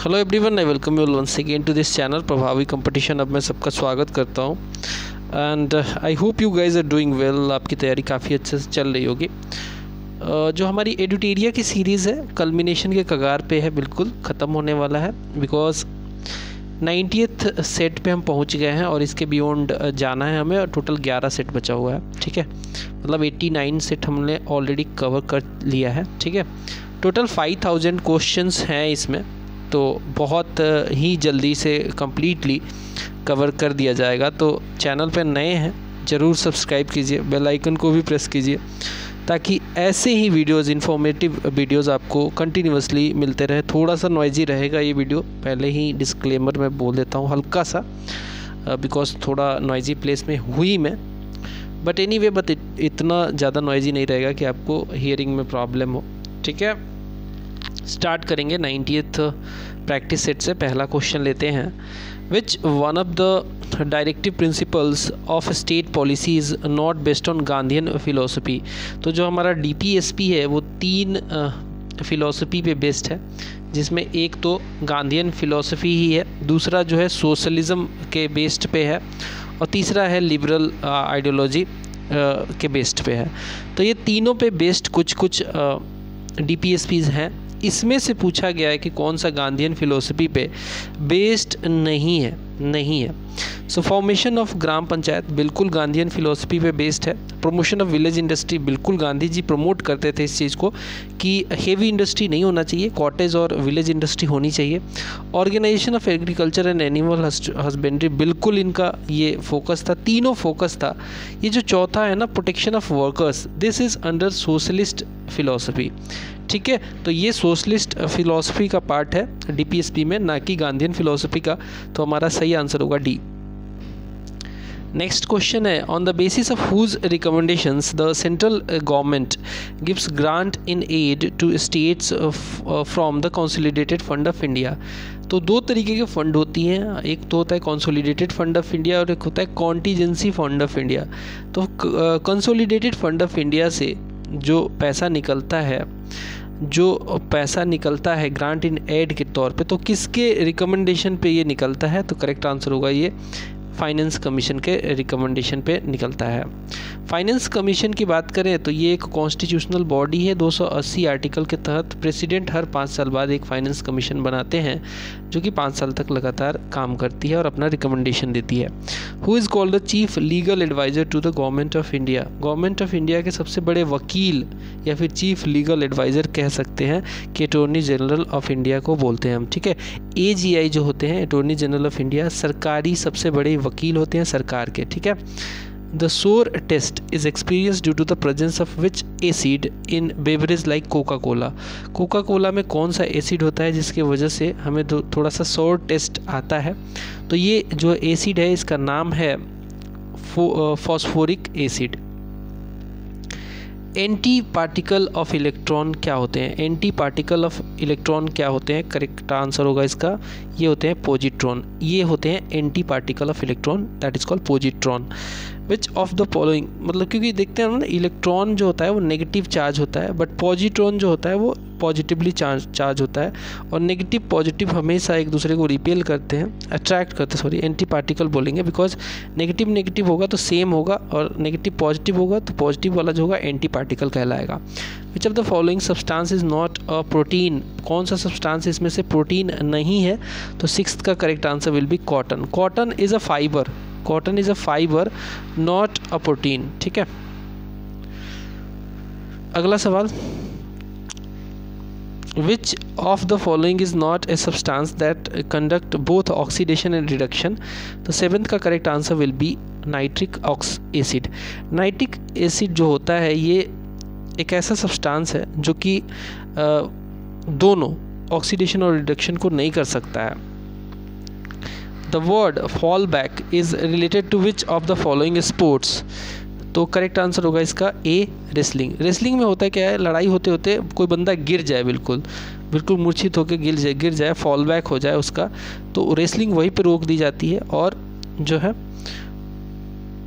Hello everyone, I welcome you once again to this channel Prabhavi competition. अब मैं सबका स्वागत करता हूं and I hope you guys are doing well. आपकी तैयारी काफ़ी अच्छे से चल रही होगी। जो हमारी एडुटेरिया की सीरीज़ है कल्मिनेशन के कगार पे है, बिल्कुल ख़त्म होने वाला है बिकॉज 90th सेट पे हम पहुंच गए हैं और इसके बियॉन्ड जाना है हमें। और टोटल 11 सेट बचा हुआ है, ठीक है। मतलब 89 सेट हमने ऑलरेडी कवर कर लिया है, ठीक है। टोटल 5000 क्वेश्चंस हैं इसमें, तो बहुत ही जल्दी से कम्प्लीटली कवर कर दिया जाएगा। तो चैनल पर नए हैं ज़रूर सब्सक्राइब कीजिए, बेल आइकन को भी प्रेस कीजिए ताकि ऐसे ही वीडियोस, इन्फॉर्मेटिव वीडियोस आपको कंटिन्यूसली मिलते रहे। थोड़ा सा नॉइजी रहेगा ये वीडियो, पहले ही डिस्क्लेमर में बोल देता हूँ हल्का सा, बिकॉज थोड़ा नॉइजी प्लेस में हुई मैं, बट एनीवे इतना ज़्यादा नॉइजी नहीं रहेगा कि आपको हियरिंग में प्रॉब्लम हो, ठीक है। स्टार्ट करेंगे 90th प्रैक्टिस सेट से। पहला क्वेश्चन लेते हैं, which one of the directive principles of state policy is not based on Gandhian philosophy. तो जो हमारा DPSP है वो 3 फिलोसफी पे बेस्ड है, जिसमें एक तो गांधीयन फिलोसफी ही है, दूसरा जो है सोशलिज्म के बेस्ड पे है, और तीसरा है लिबरल आइडियोलॉजी के बेस्ड पे है। तो ये तीनों पे बेस्ड कुछ DPSPs हैं। इसमें से पूछा गया है कि कौन सा गांधीयन फिलोसफी पे बेस्ड नहीं है। सो फॉर्मेशन ऑफ ग्राम पंचायत बिल्कुल गांधीयन फिलोसफी पे बेस्ड है। प्रमोशन ऑफ विलेज इंडस्ट्री, बिल्कुल गांधी जी प्रमोट करते थे इस चीज़ को कि हेवी इंडस्ट्री नहीं होना चाहिए, कॉटेज और विलेज इंडस्ट्री होनी चाहिए। Organization of agriculture and animal husbandry, बिल्कुल इनका ये फोकस था, तीनों फोकस था। ये जो चौथा है ना, protection of workers, this is under socialist philosophy, ठीक है। तो ये सोशलिस्ट फिलोसफी का पार्ट है DPSP में, ना कि गांधीयन फिलोसफी का। तो हमारा सही आंसर होगा D। नेक्स्ट क्वेश्चन है, on the basis of whose recommendations the central government gives grant in aid to states from the consolidated fund of India. तो 2 तरीके के फंड होती हैं, एक तो होता है कंसोलिडेटेड फंड ऑफ इंडिया और एक होता है कॉन्टीजेंसी फंड ऑफ इंडिया। तो कंसोलिडेटेड फंड ऑफ इंडिया से जो पैसा निकलता है ग्रांट इन एड के तौर पे, तो किसके रिकमेंडेशन पे ये निकलता है? तो करेक्ट आंसर होगा ये फाइनेंस कमीशन के रिकमेंडेशन पे निकलता है। फाइनेंस कमीशन की बात करें तो ये एक कॉन्स्टिट्यूशनल बॉडी है। 280 आर्टिकल के तहत प्रेसिडेंट हर 5 साल बाद एक फाइनेंस कमीशन बनाते हैं, जो कि 5 साल तक लगातार काम करती है और अपना रिकमेंडेशन देती है। Who is called the chief legal adviser to the government of India. Government of India के सबसे बड़े वकील या फिर चीफ लीगल एडवाइज़र कह सकते हैं कि अटॉर्नी जनरल ऑफ इंडिया को बोलते हैं हम, ठीक है। AGI जो होते हैं, अटॉर्नी जनरल ऑफ इंडिया, सरकारी सबसे बड़े वकील होते हैं सरकार के, ठीक है। The sore test is experienced due to the presence of which acid in beverage like Coca-Cola। Coca-Cola में कौन सा एसिड होता है जिसकी वजह से हमें थोड़ा सा सोर टेस्ट आता है? तो ये जो एसिड है इसका नाम है phosphoric acid. Anti particle of electron क्या होते हैं? एंटी पार्टिकल ऑफ इलेक्ट्रॉन क्या होते हैं? करेक्ट आंसर होगा इसका, ये होते हैं पॉजिट्रॉन। ये होते हैं anti particle of electron, that is called positron. Which of the following, मतलब क्योंकि देखते हैं ना, इलेक्ट्रॉन जो होता है वो नेगेटिव चार्ज होता है, बट पॉजिट्रॉन जो होता है वो पॉजिटिवली चार्ज होता है। और नेगेटिव पॉजिटिव हमेशा एक दूसरे को रिपेल करते हैं, अट्रैक्ट करते हैं, सॉरी एंटी पार्टिकल बोलेंगे, बिकॉज नेगेटिव होगा तो सेम होगा और नेगेटिव पॉजिटिव होगा तो पॉजिटिव वाला जो होगा एंटी पार्टिकल कहलाएगा। विच of the following substance is not a protein. कौन सा सब्सटेंस इसमें से प्रोटीन नहीं है? तो 6th का correct answer will B cotton. Cotton is a fibre, cotton is a fibre not a protein, ठीक है। अगला सवाल, विच of the following is not a substance that conduct both oxidation and reduction. तो 7th का correct answer will B nitric acid. Nitric acid जो होता है ये एक ऐसा सब्सटेंस है जो कि दोनों ऑक्सीडेशन और रिडक्शन को नहीं कर सकता है। The word fall back is related to which of the following sports. तो करेक्ट आंसर होगा इसका A, रेसलिंग। रेसलिंग में होता है क्या है, लड़ाई होते होते कोई बंदा गिर जाए, बिल्कुल मूर्छित होकर गिर जाए, फॉल बैक हो जाए उसका, तो रेसलिंग वहीं पे रोक दी जाती है। और जो है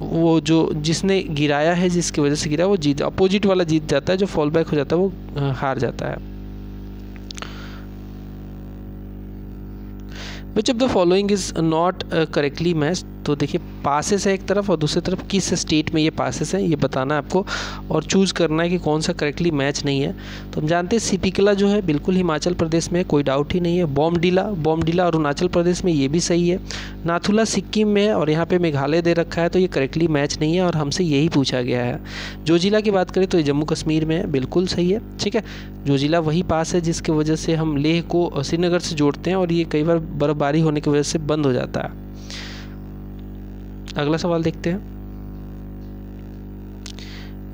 वो जो जिसने गिराया है, जिसकी वजह से गिरा, वो जीत, अपोजिट वाला जीत जाता है, जो फॉल बैक हो जाता है वो हार जाता है। Which of the following is not correctly match. तो देखिए पासेस है एक तरफ और दूसरी तरफ किस स्टेट में ये पासेस हैं ये बताना है आपको और चूज़ करना है कि कौन सा करेक्टली मैच नहीं है। तो हम जानते हैं सिपिकला जो है बिल्कुल हिमाचल प्रदेश में है, कोई डाउट ही नहीं है। बॉमडिला अरुणाचल प्रदेश में, ये भी सही है। नाथुला सिक्किम में है और यहाँ पे मेघालय दे रखा है, तो ये करेक्टली मैच नहीं है और हमसे यही पूछा गया है। जोजिला की बात करें तो ये जम्मू कश्मीर में है, बिल्कुल सही है। ठीक है, जोजिला वही पास है जिसकी वजह से हम लेह को श्रीनगर से जोड़ते हैं और ये कई बार बर्फबारी होने की वजह से बंद हो जाता है। अगला सवाल देखते हैं।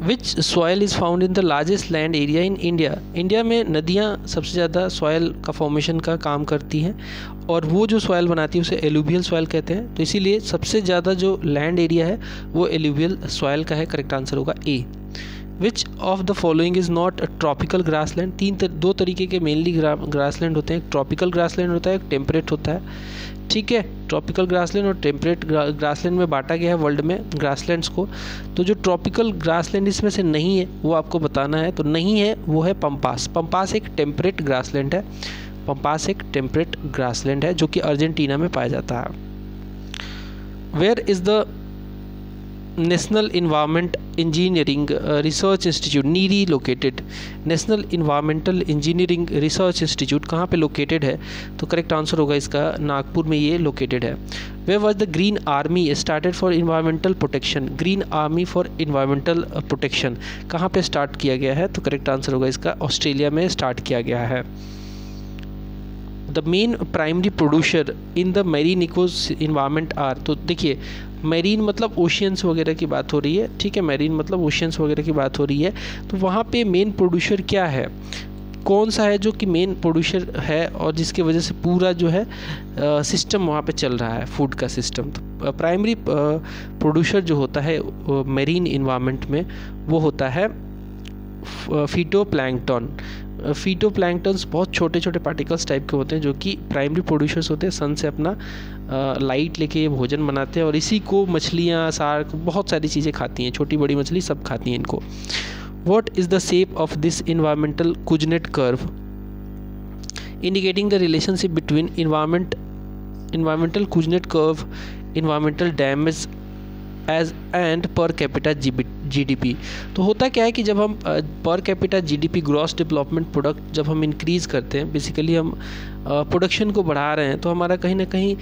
Which soil is found in the largest land area in India. India में नदियाँ सबसे ज़्यादा सॉयल का फॉर्मेशन का काम करती हैं और वो जो सॉयल बनाती है उसे एलुवियल सॉयल कहते हैं। तो इसीलिए सबसे ज़्यादा जो लैंड एरिया है वो एलुवियल सॉयल का है। करेक्ट आंसर होगा A. Which of the following is not a tropical grassland. दो तरीके के मेनली ग्रासलैंड होते हैं, एक ट्रॉपिकल ग्रासलैंड होता है, एक टेम्परेट होता है। ठीक है, ट्रॉपिकल ग्रासलैंड और टेम्परेट ग्रासलैंड में बांटा गया है वर्ल्ड में ग्रासलैंड्स को। तो जो ट्रॉपिकल ग्रासलैंड इसमें से नहीं है वो आपको बताना है। तो नहीं है वो है पंपास। पंपास एक टेम्परेट ग्रासलैंड है। पंपास एक टेम्परेट ग्रासलैंड है जो कि अर्जेंटीना में पाया जाता है। Where is the national environment engineering research institute NEERI located. National environmental engineering research institute कहाँ पे लोकेटेड है? तो करेक्ट आंसर होगा इसका नागपुर में ये लोकेटेड है। Where was the green army started for environmental protection. Green army for environmental protection कहाँ पे स्टार्ट किया गया है? तो करेक्ट आंसर होगा इसका ऑस्ट्रेलिया में स्टार्ट किया गया है। The main primary producer in the marine eco environment are. तो देखिए मैरीन मतलब ओशियंस वगैरह की बात हो रही है। ठीक है, मैरीन मतलब ओशियंस वगैरह की बात हो रही है। तो वहाँ पे मेन प्रोड्यूसर क्या है, कौन सा है जो कि मेन प्रोड्यूसर है और जिसकी वजह से पूरा जो है सिस्टम वहाँ पे चल रहा है, फूड का सिस्टम। तो प्राइमरी प्रोड्यूसर जो होता है मैरीन इन्वायरमेंट में वो होता है फिटोप्लैंक्टन। फिटोप्लैंक्टन्स बहुत छोटे छोटे पार्टिकल्स टाइप के होते हैं जो कि प्राइमरी प्रोड्यूसर्स होते हैं। सन से अपना लाइट लेके ये भोजन बनाते हैं और इसी को मछलियाँ, सार्क, बहुत सारी चीज़ें खाती हैं, छोटी बड़ी मछली सब खाती हैं इनको। What is the shape of this environmental Kuznets curve indicating the relationship between environmental Kuznets curve, environmental damage as and per capita GDP. तो होता क्या है कि जब हम per capita GDP gross development product जब हम इंक्रीज़ करते हैं, बेसिकली हम प्रोडक्शन को बढ़ा रहे हैं, तो हमारा कहीं ना कहीं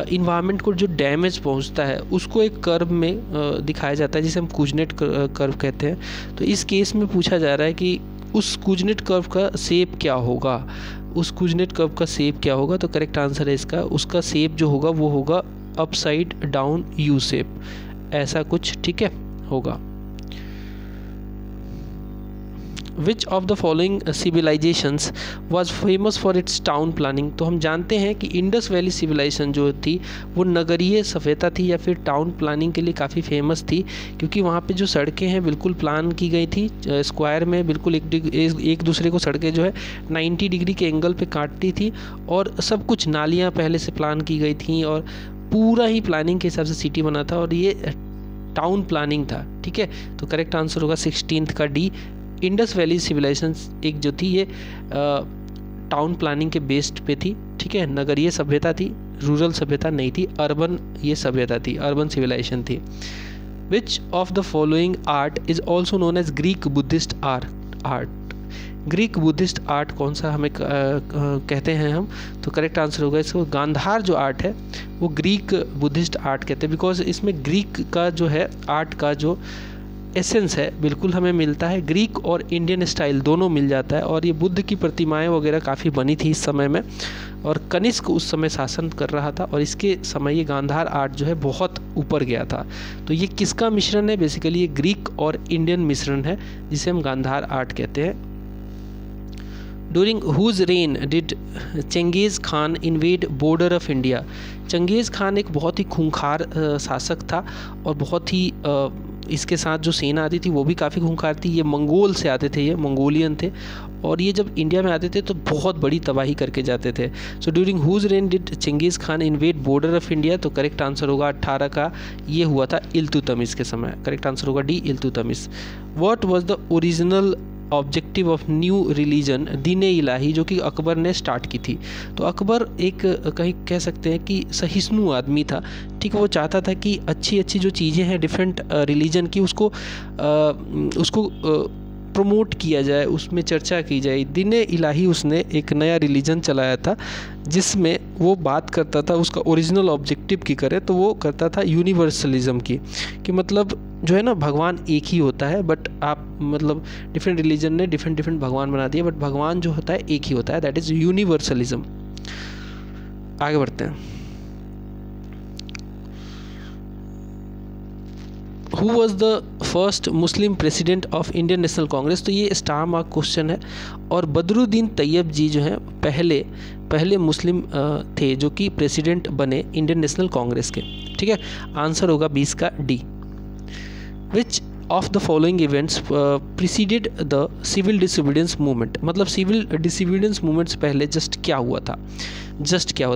इन्वायरमेंट को जो डैमेज पहुंचता है उसको एक कर्व में दिखाया जाता है जिसे हम कुजनेट कर्व कहते हैं। तो इस केस में पूछा जा रहा है कि उस कुजनेट कर्व का शेप क्या होगा, उस कुजनेट कर्व का शेप क्या होगा? तो करेक्ट आंसर है इसका, उसका शेप जो होगा वो होगा अपसाइड डाउन यू शेप, ऐसा कुछ। ठीक है, होगा। Which of the following civilizations was famous for its town planning. तो हम जानते हैं कि इंडस वैली सिविलाइजेशन जो थी वो नगरीय सभ्यता थी या फिर टाउन प्लानिंग के लिए काफ़ी फेमस थी, क्योंकि वहाँ पे जो सड़कें हैं बिल्कुल प्लान की गई थी स्क्वायर में, बिल्कुल एक दूसरे को सड़कें जो है 90 डिग्री के एंगल पे काटती थी और सब कुछ नालियाँ पहले से प्लान की गई थी और पूरा ही प्लानिंग के हिसाब से सिटी बना था और ये टाउन प्लानिंग था। ठीक है, तो करेक्ट आंसर होगा 16th का डी। इंडस वैली सिविलाइजेशन एक जो थी ये टाउन प्लानिंग के बेस्ड पे थी। ठीक है, नगरीय सभ्यता थी, रूरल सभ्यता नहीं थी, अर्बन ये सभ्यता थी, अर्बन सिविलाइजेशन थी। Which of the following art is also known as Greek Buddhist art. Greek Buddhist art कौन सा हमें कहते हैं हम? तो करेक्ट आंसर होगा इसको गांधार जो आर्ट है वो ग्रीक बुद्धिस्ट आर्ट कहते हैं, बिकॉज इसमें ग्रीक का जो है आर्ट का जो एसेंस है बिल्कुल हमें मिलता है, ग्रीक और इंडियन स्टाइल दोनों मिल जाता है। और ये बुद्ध की प्रतिमाएं वगैरह काफ़ी बनी थी इस समय में और कनिष्क उस समय शासन कर रहा था और इसके समय ये गांधार आर्ट जो है बहुत ऊपर गया था। तो ये किसका मिश्रण है? बेसिकली ये ग्रीक और इंडियन मिश्रण है जिसे हम गांधार आर्ट कहते हैं। During whose reign did Changez Khan invade border of India. Changez Khan एक बहुत ही खूंखार शासक था और बहुत ही इसके साथ जो सेना आती थी वो भी काफ़ी खूंखार थी। ये मंगोल से आते थे, ये मंगोलियन थे और ये जब इंडिया में आते थे तो बहुत बड़ी तबाही करके जाते थे। So during whose reign did Genghis Khan invade border of India. तो करेक्ट आंसर होगा 18 का, ये हुआ था इल्तुतमिश के समय। करेक्ट आंसर होगा D, Iltutmish. What was the original objective of new religion Din-i Ilahi, जो कि अकबर ने स्टार्ट की थी। तो अकबर एक कहीं कह सकते हैं कि सहिष्णु आदमी था, ठीक है। वो चाहता था कि अच्छी अच्छी जो चीज़ें हैं डिफरेंट रिलीजन की उसको प्रमोट किया जाए, उसमें चर्चा की जाए। दीन-ए इलाही उसने एक नया रिलीजन चलाया था जिसमें वो बात करता था, उसका ओरिजिनल ऑब्जेक्टिव की करे तो वो करता था यूनिवर्सलिज्म की, कि मतलब जो है ना भगवान एक ही होता है, बट आप मतलब डिफरेंट रिलीजन ने डिफरेंट भगवान बना दिए, बट भगवान जो होता है एक ही होता है, दैट इज़ यूनिवर्सलिज्म। आगे बढ़ते हैं। Who was the first Muslim president of Indian National Congress? तो ये स्टार मार्क क्वेश्चन है। और बदरुद्दीन तैयब जी जो हैं पहले मुस्लिम थे जो कि प्रेसिडेंट बने इंडियन नेशनल कांग्रेस के, ठीक है। आंसर होगा 20 का D. Which of the following events preceded the civil disobedience movement? मतलब सिविल डिसोबीडियंस मूवमेंट से पहले जस्ट क्या हुआ था?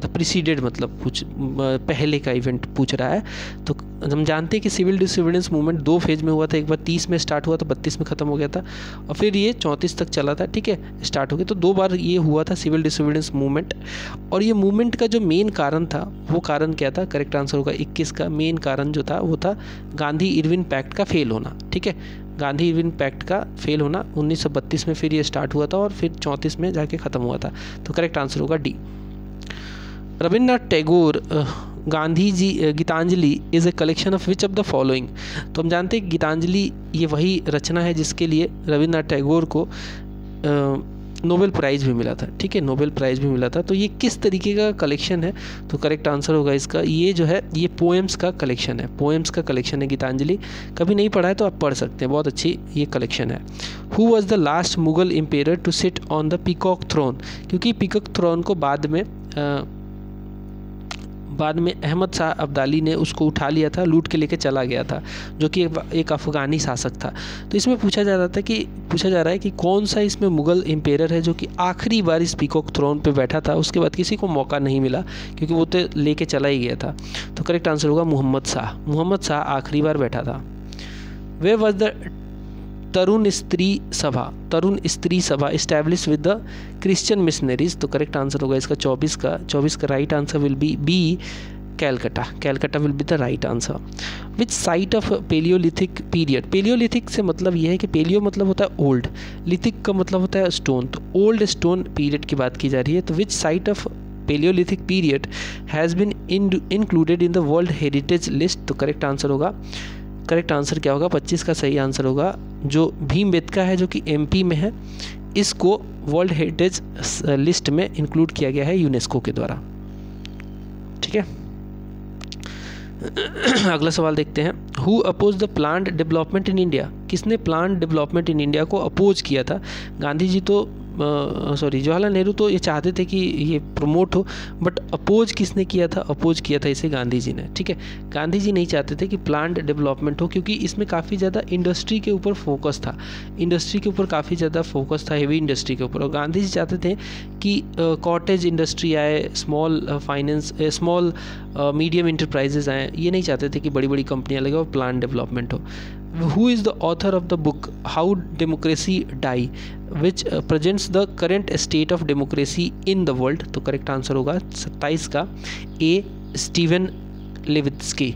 प्रीसीडेड मतलब कुछ पहले का इवेंट पूछ रहा है। तो हम जानते हैं कि सिविल डिसोबीडियंस मूवमेंट 2 फेज में हुआ था। एक बार 30 में स्टार्ट हुआ था, 32 में ख़त्म हो गया था, और फिर ये 34 तक चला था, ठीक है, स्टार्ट हो गया। तो 2 बार ये हुआ था सिविल डिसोबीडियंस मूवमेंट। और ये मूवमेंट का जो मेन कारण था वो कारण क्या था? करेक्ट आंसर होगा 21 का। मेन कारण जो था वो था गांधी इरविन पैक्ट का फेल होना, ठीक है। गांधी इरविन पैक्ट का फेल होना 1932 में फिर ये स्टार्ट हुआ था और फिर 34 में जाके ख़त्म हुआ था। तो करेक्ट आंसर होगा D. Rabindranath Tagore Gitanjali is a collection of which of the following? तो हम जानते हैं गीतांजलि ये वही रचना है जिसके लिए रविन्द्रनाथ टैगोर को नोबेल प्राइज़ भी मिला था, ठीक है, नोबेल प्राइज़ भी मिला था। तो ये किस तरीके का कलेक्शन है? तो करेक्ट आंसर होगा इसका, ये जो है ये पोएम्स का कलेक्शन है, पोएम्स का कलेक्शन है गीतांजलि। कभी नहीं पढ़ा है तो आप पढ़ सकते हैं, बहुत अच्छी ये कलेक्शन है। Who was the last Mughal emperor to sit on the peacock throne? क्योंकि पीकॉक थ्रोन को बाद में अहमद शाह अब्दाली ने उसको उठा लिया था, लूट के लेके चला गया था, जो कि एक अफ़गानी शासक था। तो इसमें पूछा जा रहा है कि कौन सा इसमें मुग़ल एम्पेयर है जो कि आखिरी बार इस पीकॉक थ्रोन पे बैठा था, उसके बाद किसी को मौका नहीं मिला क्योंकि वो तो लेके चला ही गया था। तो करेक्ट आंसर होगा मोहम्मद शाह आखिरी बार बैठा था। वे was the Tarun Stri Sabha establish with the Christian missionaries? तो करेक्ट आंसर होगा इसका 24 का right answer will be Calcutta will be the right answer. Which site of paleolithic period? Paleolithic से मतलब यह है कि पेलियो मतलब होता है ओल्ड, लिथिक का मतलब होता है स्टोन, तो ओल्ड स्टोन पीरियड की बात की जा रही है। तो which site of paleolithic period has been included in the world heritage list? तो करेक्ट आंसर क्या होगा? 25 का सही आंसर होगा जो भीमबेटका है, जो कि एमपी में है, इसको वर्ल्ड हेरिटेज लिस्ट में इंक्लूड किया गया है यूनेस्को के द्वारा, ठीक है। अगला सवाल देखते हैं। Who oppose the plant development in India? किसने प्लांट डेवलपमेंट इन इंडिया को अपोज किया था? गांधी जी तो जवाहरलाल नेहरू तो ये चाहते थे कि ये प्रमोट हो, बट अपोज किसने किया था? अपोज किया था इसे गांधी जी ने, ठीक है। गांधी जी नहीं चाहते थे कि प्लांट डेवलपमेंट हो क्योंकि इसमें काफ़ी ज़्यादा इंडस्ट्री के ऊपर फोकस था, हेवी इंडस्ट्री के ऊपर। और गांधी जी चाहते थे कि कॉटेज इंडस्ट्री आए, स्मॉल मीडियम इंटरप्राइजेज आए, ये नहीं चाहते थे कि बड़ी बड़ी कंपनियाँ लगे और प्लांट डेवलपमेंट हो। Who is the author of the book How Democracy Die, which presents the current state of democracy in the world? तो करेक्ट आंसर होगा 27 का ए स्टीवन लेवित्स्की।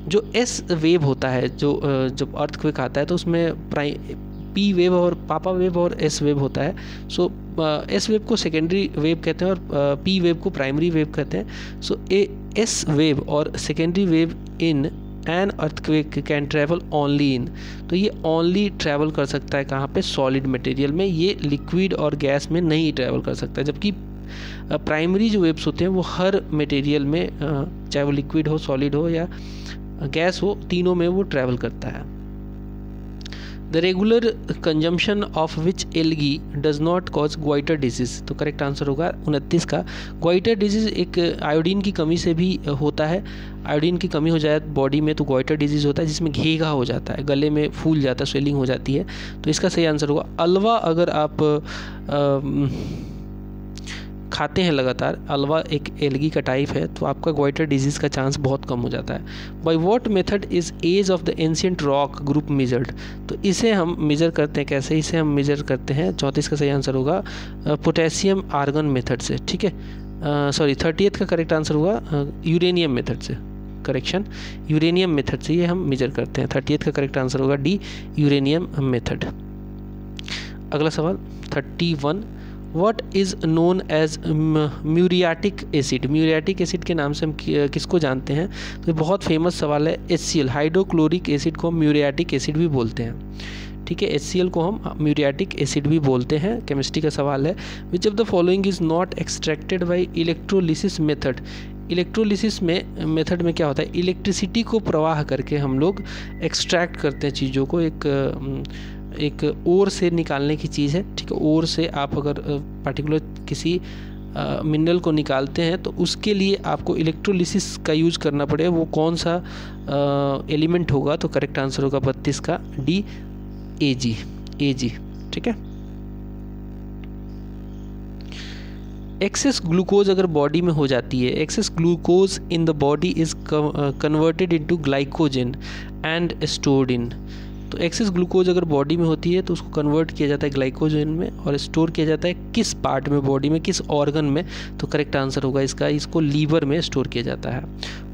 जो एस वेव होता है, जो जब अर्थक्वेक आता है तो उसमें पी वेव और पापा वेव और एस वेव होता है। सो एस वेव को सेकेंडरी वेव कहते हैं और पी वेव को प्राइमरी वेव कहते हैं। सो एस वेव और secondary wave in an earthquake can travel only in, तो ये ओनली ट्रैवल कर सकता है कहाँ पे? सॉलिड मटेरियल में, ये लिक्विड और गैस में नहीं ट्रैवल कर सकता है। जबकि प्राइमरी जो वेव्स होते हैं वो हर मटेरियल में, चाहे वो लिक्विड हो, सॉलिड हो या गैस हो, तीनों में वो ट्रैवल करता है। The regular consumption of which algae does not cause goitre disease? तो करेक्ट आंसर होगा 29 का। ग्वाइटर डिजीज़ एक आयोडीन की कमी से भी होता है। आयोडीन की कमी हो जाए बॉडी में तो ग्वाइटर डिजीज़ होता है, जिसमें घेघा हो जाता है, गले में फूल जाता है, स्वेलिंग हो जाती है। तो इसका सही आंसर होगा अल्वा। अगर आप खाते हैं लगातार, अल्वा एक एलगी का टाइप है, तो आपका गोइटर डिजीज़ का चांस बहुत कम हो जाता है। By what method is age of the ancient rock group measured, तो इसे हम मेजर करते हैं कैसे, इसे हम मेजर करते हैं 34 का सही आंसर होगा पोटेशियम आर्गन मेथड से, ठीक है, सॉरी 30th का करेक्ट आंसर होगा यूरेनियम मेथड से, करेक्शन यूरेनियम मेथड से ये हम मेजर करते हैं। 30th का करेक्ट आंसर होगा डी यूरेनियम मेथड। अगला सवाल 31, what is known as muriatic acid, muriatic acid के नाम से हम किसको जानते हैं, तो बहुत फेमस सवाल है। HCl हाइड्रोक्लोरिक एसिड को हम म्यूरियाटिक एसिड भी बोलते हैं, ठीक है, HCl को हम म्यूरियाटिक एसिड भी बोलते हैं। केमिस्ट्री का सवाल है, which of the following is not extracted bye electrolysis method, electrolysis में मेथड में क्या होता है, इलेक्ट्रिसिटी को प्रवाह करके हम लोग एक्सट्रैक्ट करते हैं चीज़ों को, एक ओर से निकालने की चीज़ है, ठीक है, ओर से आप अगर पार्टिकुलर किसी मिनरल को निकालते हैं तो उसके लिए आपको इलेक्ट्रोलिसिस का यूज़ करना पड़ेगा, वो कौन सा एलिमेंट होगा, तो करेक्ट आंसर होगा 32 का डी AG, ठीक है। एक्सेस ग्लूकोज अगर बॉडी में हो जाती है, access glucose in the body is converted into glycogen and stored in, तो एक्सेस ग्लूकोज अगर बॉडी में होती है तो उसको कन्वर्ट किया जाता है ग्लाइकोजन में और स्टोर किया जाता है किस पार्ट में, बॉडी में किस ऑर्गन में, तो करेक्ट आंसर होगा इसका, इसको लीवर में स्टोर किया जाता है।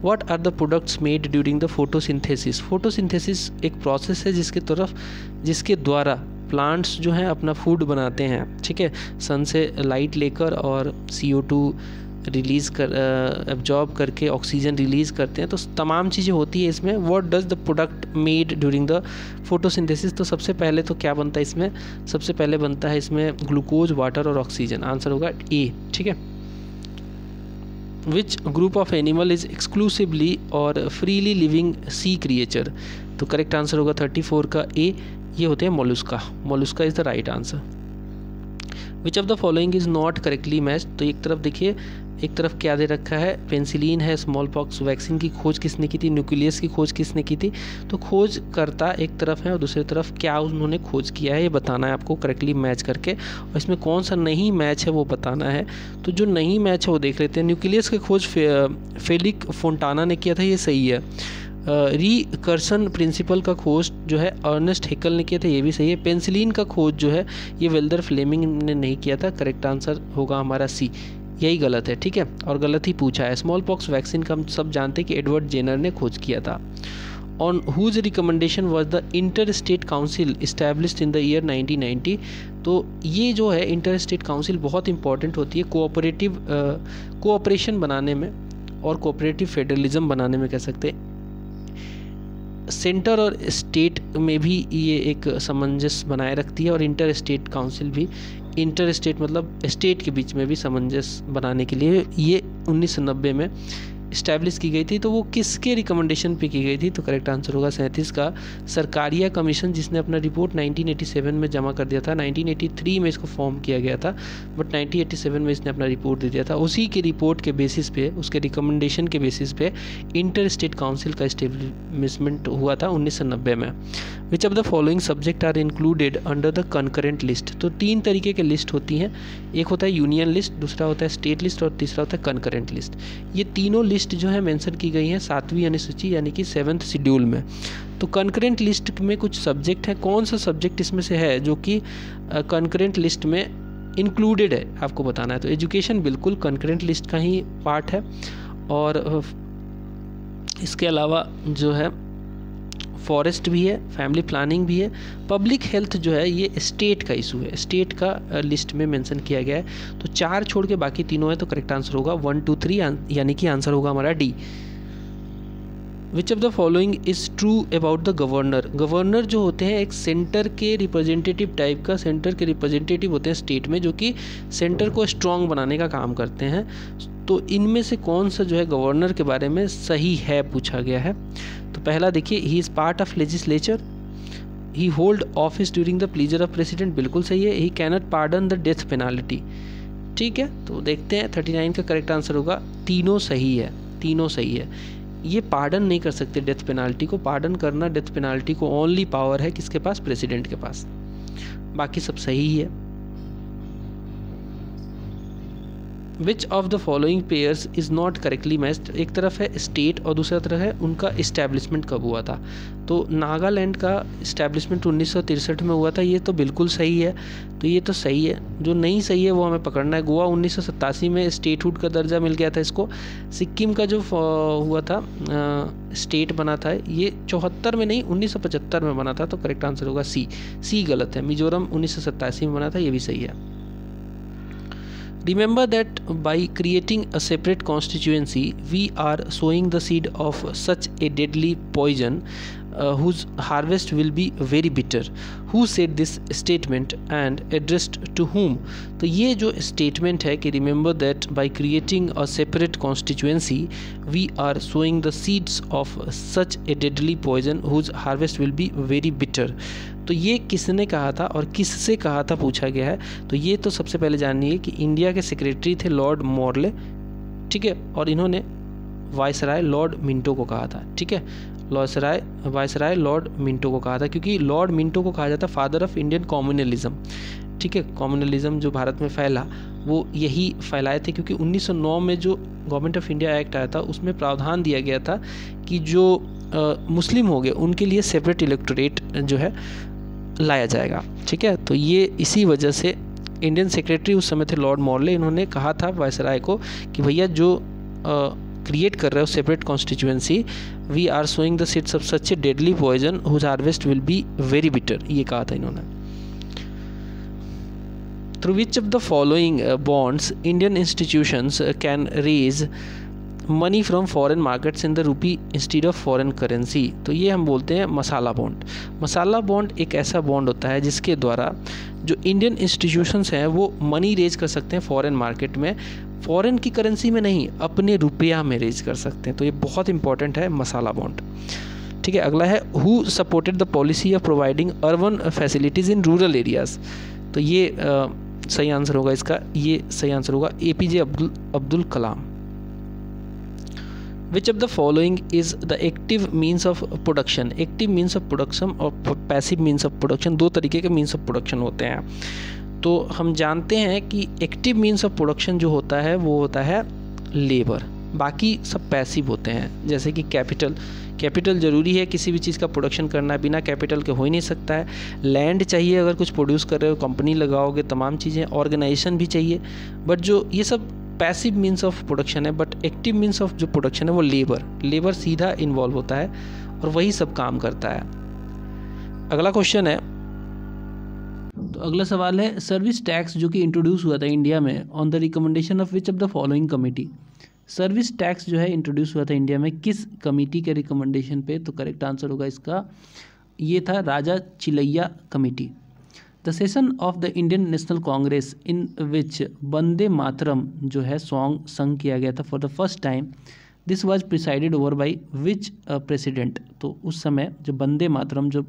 What are the products made during the photosynthesis, photosynthesis एक प्रोसेस है जिसके द्वारा प्लांट्स जो हैं अपना फूड बनाते हैं, ठीक है, सन से लाइट लेकर और CO2 रिलीज़ कर एब्जॉर्ब करके ऑक्सीजन रिलीज़ करते हैं, तो तमाम चीज़ें होती है इसमें। What does the product made during the photosynthesis, तो सबसे पहले तो क्या बनता है इसमें, सबसे पहले बनता है इसमें ग्लूकोज, वाटर और ऑक्सीजन, आंसर होगा ए, ठीक है। Which group of animal is exclusively और फ्रीली लिविंग सी क्रिएचर, तो करेक्ट आंसर होगा 34 का ए, ये होते हैं Mollusca, Mollusca is the right answer. Which of the following is not correctly matched, तो एक तरफ देखिए, एक तरफ क्या दे रखा है, पेंसिलिन है, स्मॉल पॉक्स वैक्सीन की खोज किसने की थी, न्यूक्लियस की खोज किसने की थी, तो खोज करता एक तरफ है और दूसरी तरफ क्या उन्होंने खोज किया है ये बताना है आपको करेक्टली मैच करके, और इसमें कौन सा नहीं मैच है वो बताना है। तो जो नहीं मैच है वो देख लेते हैं। न्यूक्लियस की खोज फेलिक फोंटाना ने किया था, ये सही है। रिकर्सन प्रिंसिपल का खोज जो है अर्नेस्ट हेकल ने किया था, ये भी सही है। पेंसिलिन का खोज जो है ये वेल्दर फ्लेमिंग ने नहीं किया था, करेक्ट आंसर होगा हमारा सी, यही गलत है, ठीक है, और गलत ही पूछा है। स्मॉल पॉक्स वैक्सीन का हम सब जानते हैं कि एडवर्ड जेनर ने खोज किया था। On whose recommendation was the inter state council established in the year 1990, तो ये जो है इंटर स्टेट काउंसिल बहुत इंपॉर्टेंट होती है कोऑपरेशन बनाने में और कोऑपरेटिव फेडरलिज्म बनाने में, कह सकते हैं। सेंटर और स्टेट में भी ये एक सामंजस्य बनाए रखती है और इंटर स्टेट काउंसिल भी, इंटर स्टेट मतलब स्टेट के बीच में भी सामंजस्य बनाने के लिए ये 1990 में इस्टेब्लिश की गई थी। तो वो किसके रिकमेंडेशन पे की गई थी, तो करेक्ट आंसर होगा 37 का सरकारिया कमीशन, जिसने अपना रिपोर्ट 1987 में जमा कर दिया था। 1983 में इसको फॉर्म किया गया था, बट 1987 में इसने अपना रिपोर्ट दे दिया था। उसी के रिपोर्ट के बेसिस पे, उसके रिकमेंडेशन के बेसिस पे इंटर स्टेट काउंसिल का इस्टेब्लिशमेंट हुआ था 1990 में। Which of the following subject are included under the concurrent list, तो 3 तरीके के लिस्ट होती हैं, एक होता है यूनियन लिस्ट, दूसरा होता है स्टेट लिस्ट और तीसरा होता है कंकरेंट लिस्ट। ये तीनों लिस्ट जो है मेंशन की गई हैं 7वीं अनुसूची यानी कि 7th शेड्यूल में। तो कंकरेंट लिस्ट में कुछ सब्जेक्ट है, कौन सा सब्जेक्ट इसमें से है जो कि कंकरेंट लिस्ट में इंक्लूडेड है, आपको बताना है। तो एजुकेशन बिल्कुल कंकरेंट लिस्ट का ही पार्ट है, और इसके अलावा जो है फॉरेस्ट भी है, फैमिली प्लानिंग भी है, पब्लिक हेल्थ जो है ये स्टेट का इशू है, स्टेट का लिस्ट में मेंशन किया गया है। तो 4 छोड़ के बाकी तीनों है, तो करेक्ट आंसर होगा 1 2 3, यानी कि आंसर होगा हमारा D. Which of the following is true about the governor, governor जो होते हैं एक सेंटर के रिप्रेजेंटेटिव टाइप का, सेंटर के रिप्रेजेंटेटिव होते हैं स्टेट में, जो कि सेंटर को स्ट्रॉन्ग बनाने का काम करते हैं। तो इनमें से कौन सा जो है गवर्नर के बारे में सही है पूछा गया है। तो पहला देखिए, he is part of legislature, he hold office during the pleaser of president, बिल्कुल सही है। ही cannot pardon the death penalty, ठीक है। तो देखते हैं 39 का करेक्ट आंसर होगा, तीनों सही है, तीनों सही है। ये पार्डन नहीं कर सकते डेथ पेनाल्टी को, पार्डन करना डेथ पेनाल्टी को ओनली पावर है किसके पास, प्रेसिडेंट के पास, बाकी सब सही है। Which of the following pairs is not correctly matched. एक तरफ है स्टेट और दूसरा तरफ है उनका इस्टेब्लिशमेंट कब हुआ था। तो नागालैंड का इस्टेब्लिशमेंट 1963 में हुआ था, ये तो बिल्कुल सही है, तो ये तो सही है। जो नहीं सही है वो हमें पकड़ना है। गोवा 1987 में स्टेटहुड का दर्जा मिल गया था इसको। सिक्किम का जो हुआ था स्टेट बना था ये 74 में नहीं 1975 में बना था, तो करेक्ट आंसर होगा सी गलत है। मिजोरम 1987 में बना था, ये भी सही है। Remember that by creating a separate constituency, we are sowing the seed of such a deadly poison whose harvest will be very bitter. Who said this statement and addressed to whom? तो ये जो statement है कि remember that by creating a separate constituency, we are sowing the seeds of such a deadly poison whose harvest will be very bitter. तो ये किसने कहा था और किससे कहा था पूछा गया है। तो ये तो सबसे पहले जानिए कि इंडिया के सेक्रेटरी थे लॉर्ड मॉर्ले, ठीक है, और इन्होंने वायसराय लॉर्ड मिंटो को कहा था, ठीक है, वायसराय लॉर्ड मिंटो को कहा था, क्योंकि लॉर्ड मिंटो को कहा जाता है फादर ऑफ इंडियन कम्युनलिज्म, ठीक है। कम्युनलिज्म जो भारत में फैला वो यही फैलाए थे, क्योंकि 1909 में जो गवर्नमेंट ऑफ इंडिया एक्ट आया था उसमें प्रावधान दिया गया था कि जो मुस्लिम हो गए उनके लिए सेपरेट इलेक्टोरेट जो है लाया जाएगा, ठीक है। तो ये इसी वजह से इंडियन सेक्रेटरी उस समय थे लॉर्ड मॉर्ले, इन्होंने कहा था वायसराय को कि भैया जो क्रिएट कर रहे हो separate constituency, we are sowing the seeds of such a deadly poison whose harvest will be very bitter, ये कहा था इन्होंने। Through which of the following bonds Indian institutions can raise money from foreign markets in the rupee instead of foreign currency. तो ये हम बोलते हैं मसाला bond. मसाला bond एक ऐसा बॉन्ड होता है जिसके द्वारा जो इंडियन इंस्टीट्यूशंस हैं वो मनी रेज कर सकते हैं फॉरेन मार्केट में, फॉरेन की करेंसी में नहीं, अपने रुपया में रेज कर सकते हैं। तो ये बहुत इंपॉर्टेंट है मसाला बॉन्ड, ठीक है। अगला है who supported the policy of providing urban facilities in rural areas. तो ये सही आंसर होगा इसका, ये सही आंसर होगा APJ Abdul Kalam. Which of the following is the active means of production? Active means of production और passive means of production, दो तरीके के means of production होते हैं। तो हम जानते हैं कि एक्टिव means of production जो होता है वो होता है लेबर, बाकी सब पैसिव होते हैं। जैसे कि कैपिटल ज़रूरी है किसी भी चीज़ का प्रोडक्शन करना, बिना कैपिटल के हो ही नहीं सकता है। लैंड चाहिए अगर कुछ प्रोड्यूस कर रहे हो, कंपनी लगाओगे, तमाम चीज़ें, ऑर्गेनाइजेशन भी चाहिए, बट जो ये सब पैसिव मीन्स ऑफ प्रोडक्शन है। बट एक्टिव मीन्स ऑफ जो प्रोडक्शन है वो लेबर सीधा इन्वॉल्व होता है और वही सब काम करता है। अगला क्वेश्चन है, तो अगला सवाल है सर्विस टैक्स जो कि इंट्रोड्यूस हुआ था इंडिया में on the recommendation of which of the following committee. Service tax जो है इंट्रोड्यूस हुआ था इंडिया में किस कमेटी के रिकमेंडेशन पे। तो करेक्ट आंसर होगा इसका, ये था Raja Chelliah committee. The session of the Indian National Congress in which Vande Mataram जो है सॉन्ग संग किया गया था for the first time, this was presided over by which president. तो उस समय जो वंदे मातरम जो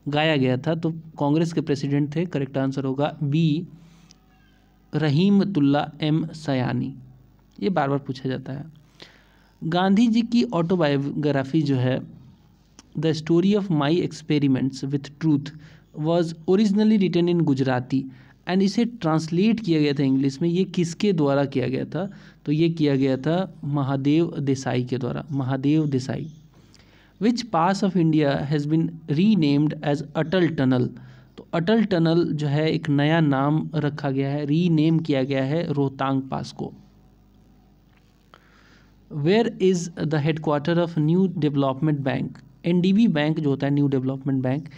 गाया गया था तो कांग्रेस के प्रेसिडेंट थे, करेक्ट आंसर होगा बी रहीमतुल्ला एम सयानी। ये बार बार पूछा जाता है। गांधी जी की ऑटोबायोग्राफी जो है the story of my experiments with truth was originally written in Gujarati and इसे ट्रांसलेट किया गया था इंग्लिश में। ये किसके द्वारा किया गया था। तो ये किया गया था महादेव देसाई के द्वारा, Mahadev Desai. Which pass of India has been renamed as Atal tunnel. तो अटल टनल जो है एक नया नाम रखा गया है, रीनेम किया गया है रोहतांग पास को। Where is the headquarter of new development bank. NDB bank जो होता है न्यू डेवलपमेंट बैंक,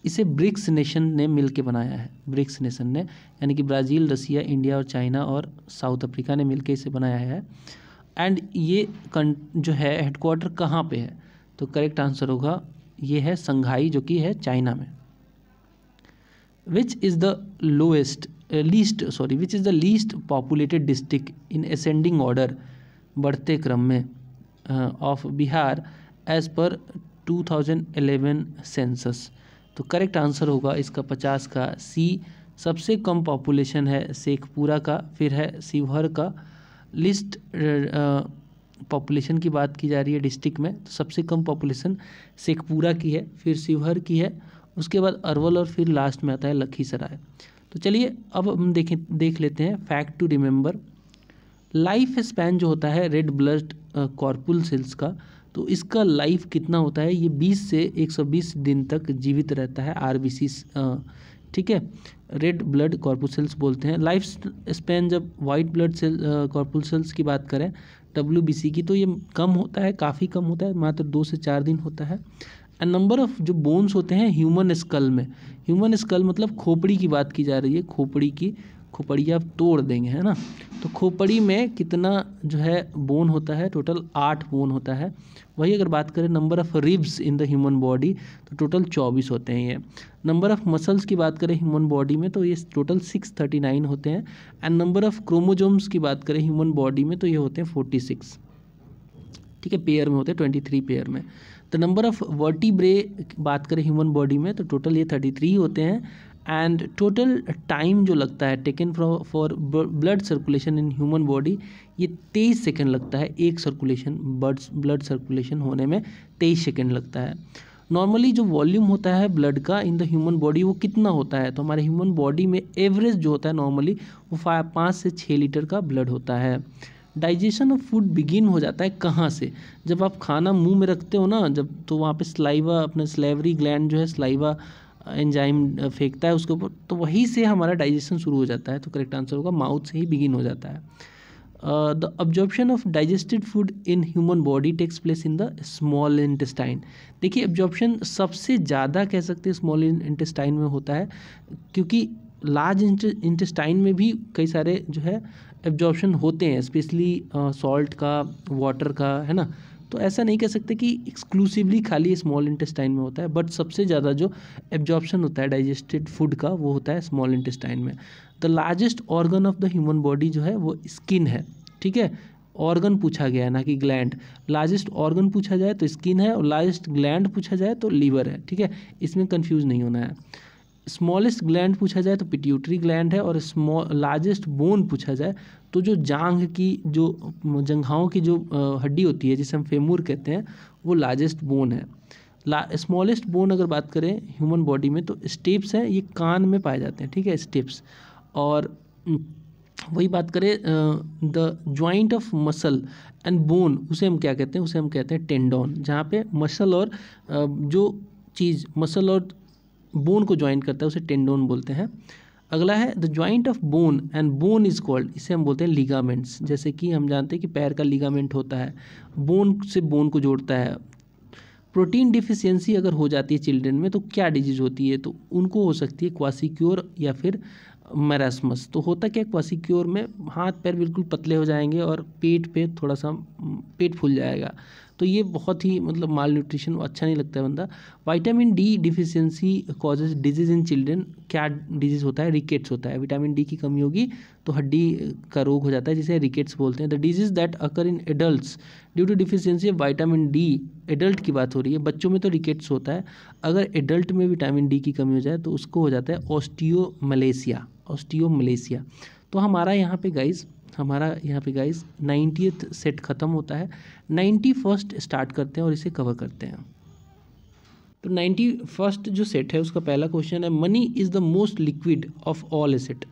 इसे ब्रिक्स नेशन ने मिलके बनाया है। ब्रिक्स नेशन ने यानी कि ब्राज़ील, रसिया, इंडिया और चाइना और साउथ अफ्रीका ने मिलके इसे बनाया है। एंड ये जो है हेडक्वार्टर कहाँ पे है। तो करेक्ट आंसर होगा ये है संघाई जो कि है चाइना में। Which is the least populated district in ascending order, बढ़ते क्रम में, of Bihar as per 2011 census. तो करेक्ट आंसर होगा इसका 50 का सी। सबसे कम पॉपुलेशन है शेखपुरा का, फिर है शिवहर का। लिस्ट पॉपुलेशन की बात की जा रही है डिस्ट्रिक्ट में, तो सबसे कम पॉपुलेशन शेखपुरा की है, फिर शिवहर की है, उसके बाद अरवल और फिर लास्ट में आता है लखीसराय। तो चलिए अब हम देख लेते हैं fact to remember. Life span जो होता है रेड ब्लड कॉर्पुलेशंस का, तो इसका लाइफ कितना होता है, ये 20 से 120 दिन तक जीवित रहता है आरबीसी, ठीक है, रेड ब्लड कॉर्पुलेशंस बोलते हैं। लाइफ स्पैन जब वाइट ब्लड सेल कॉर्पुलेशंस की बात करें डब्ल्यूबीसी की, तो ये कम होता है, काफ़ी कम होता है, मात्र 2 से 4 दिन होता है। एंड नंबर ऑफ जो बोन्स होते हैं ह्यूमन स्कल में, ह्यूमन स्कल मतलब खोपड़ी की बात की जा रही है, खोपड़ी की, खोपड़ी आप तोड़ देंगे है ना, तो खोपड़ी में कितना जो है बोन होता है, टोटल 8 बोन होता है। वही अगर बात करें number of ribs in the human body, तो टोटल 24 होते हैं ये। नंबर ऑफ मसल्स की बात करें ह्यूमन बॉडी में, तो ये टोटल 639 होते हैं। एंड नंबर ऑफ क्रोमोजोम्स की बात करें ह्यूमन बॉडी में, तो ये होते हैं 46, ठीक है, पेयर में होते हैं 23 पेयर में। तो नंबर ऑफ वर्टिब्रे बात करें ह्यूमन बॉडी में, तो टोटल ये 33 होते हैं। एंड टोटल टाइम जो लगता है taken for blood circulation in human body, ये 23 सेकेंड लगता है, एक सर्कुलेशन ब्लड सर्कुलेशन होने में 23 सेकेंड लगता है। नॉर्मली जो वॉल्यूम होता है ब्लड का इन द ह्यूमन बॉडी वो कितना होता है, तो हमारे ह्यूमन बॉडी में एवरेज जो होता है नॉर्मली वो 5 से 6 लीटर का ब्लड होता है। डाइजेशन ऑफ फूड बिगिन हो जाता है कहाँ से, जब आप खाना मुंह में रखते हो ना, जब तो वहाँ पे स्लाइवा, अपना स्लेवरी ग्लैंड जो है स्लाइवा एंजाइम फेंकता है उसके ऊपर, तो वहीं से हमारा डाइजेशन शुरू हो जाता है। तो करेक्ट आंसर होगा माउथ से ही बिगिन हो जाता है। The absorption of digested food in human body takes place in the small intestine. देखिए एब्जॉर्प्शन सबसे ज़्यादा कह सकते हैं स्मॉल इंटेस्टाइन में होता है, क्योंकि लार्ज इंटेस्टाइन में भी कई सारे जो है एब्जॉर्प्शन होते हैं, स्पेशली सॉल्ट का, वाटर का, है ना। तो ऐसा नहीं कह सकते कि एक्सक्लूसिवली खाली स्मॉल इंटेस्टाइन में होता है, बट सबसे ज़्यादा जो एब्जॉर्प्शन होता है डाइजेस्टेड फूड का वो होता है स्मॉल इंटेस्टाइन में। The largest organ of the human body जो है वो स्किन है, ठीक है, ऑर्गन पूछा गया है ना कि ग्लैंड। लार्जेस्ट ऑर्गन पूछा जाए तो स्किन है, और लार्जेस्ट ग्लैंड पूछा जाए तो लीवर है, ठीक है, इसमें कंफ्यूज नहीं होना है। स्मॉलेस्ट ग्लैंड पूछा जाए तो पिट्यूटरी ग्लैंड है, और लार्जेस्ट बोन पूछा जाए तो जो जांघ की, जो जंघाओं की जो हड्डी होती है जिसे हम फेमूर कहते हैं, वो लार्जेस्ट बोन है। स्मॉलेस्ट बोन अगर बात करें ह्यूमन बॉडी में तो स्टेप्स हैं, ये कान में पाए जाते हैं, ठीक है, स्टेप्स। और वही बात करें the joint of muscle and bone, उसे हम क्या कहते हैं, उसे हम कहते हैं टेंडोन, जहाँ पे मसल और जो चीज़ मसल और बोन को ज्वाइन करता है उसे टेंडोन बोलते हैं। अगला है the joint of bone and bone is called, इसे हम बोलते हैं लिगामेंट्स। जैसे कि हम जानते हैं कि पैर का लिगामेंट होता है, बोन से बोन को जोड़ता है। प्रोटीन डिफिशियंसी अगर हो जाती है चिल्ड्रन में तो क्या डिजीज़ होती है, तो उनको हो सकती है क्वासिक्योर या फिर मैरास्मस। तो होता क्या, क्वासिक्योर में हाथ पैर बिल्कुल पतले हो जाएंगे और पेट पे थोड़ा सा पेट फूल जाएगा, तो ये बहुत ही मतलब माल न्यूट्रिशन, अच्छा नहीं लगता है बंदा। Vitamin D deficiency causes disease in children, क्या डिजीज़ होता है, रिकेट्स होता है। विटामिन डी की कमी होगी तो हड्डी का रोग हो जाता है जिसे रिकेट्स बोलते हैं। The disease that occur in adults due to deficiency of vitamin D, adult की बात हो रही है, बच्चों में तो रिकेट्स होता है, अगर एडल्ट में विटामिन डी की कमी हो जाए तो उसको हो जाता है ऑस्टियोमलेशिया, ऑस्टियोमलेशिया। तो हमारा यहाँ पे गाइज 90th सेट ख़त्म होता है, 91st स्टार्ट करते हैं और इसे कवर करते हैं। तो 91st जो सेट है उसका पहला क्वेश्चन है, money is the most liquid of all asset.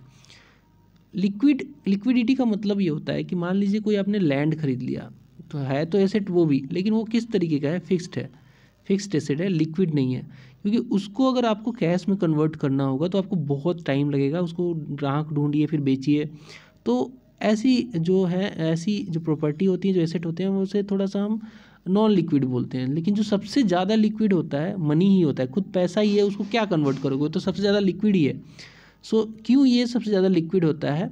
Liquidity का मतलब ये होता है कि मान लीजिए कोई आपने लैंड खरीद लिया, तो है तो एसेट वो भी, लेकिन वो किस तरीके का है, फिक्स्ड एसेट है, लिक्विड नहीं है, क्योंकि उसको अगर आपको कैश में कन्वर्ट करना होगा तो आपको बहुत टाइम लगेगा, उसको ग्राहक ढूंढिए फिर बेचिए। तो ऐसी जो प्रॉपर्टी होती है, जो एसेट होते हैं, वो उसे थोड़ा सा हम नॉन लिक्विड बोलते हैं। लेकिन जो सबसे ज़्यादा लिक्विड होता है मनी ही होता है, खुद पैसा ही है, उसको क्या कन्वर्ट करोगे, तो सबसे ज़्यादा लिक्विड ही है। सो क्यों ये सबसे ज़्यादा लिक्विड होता है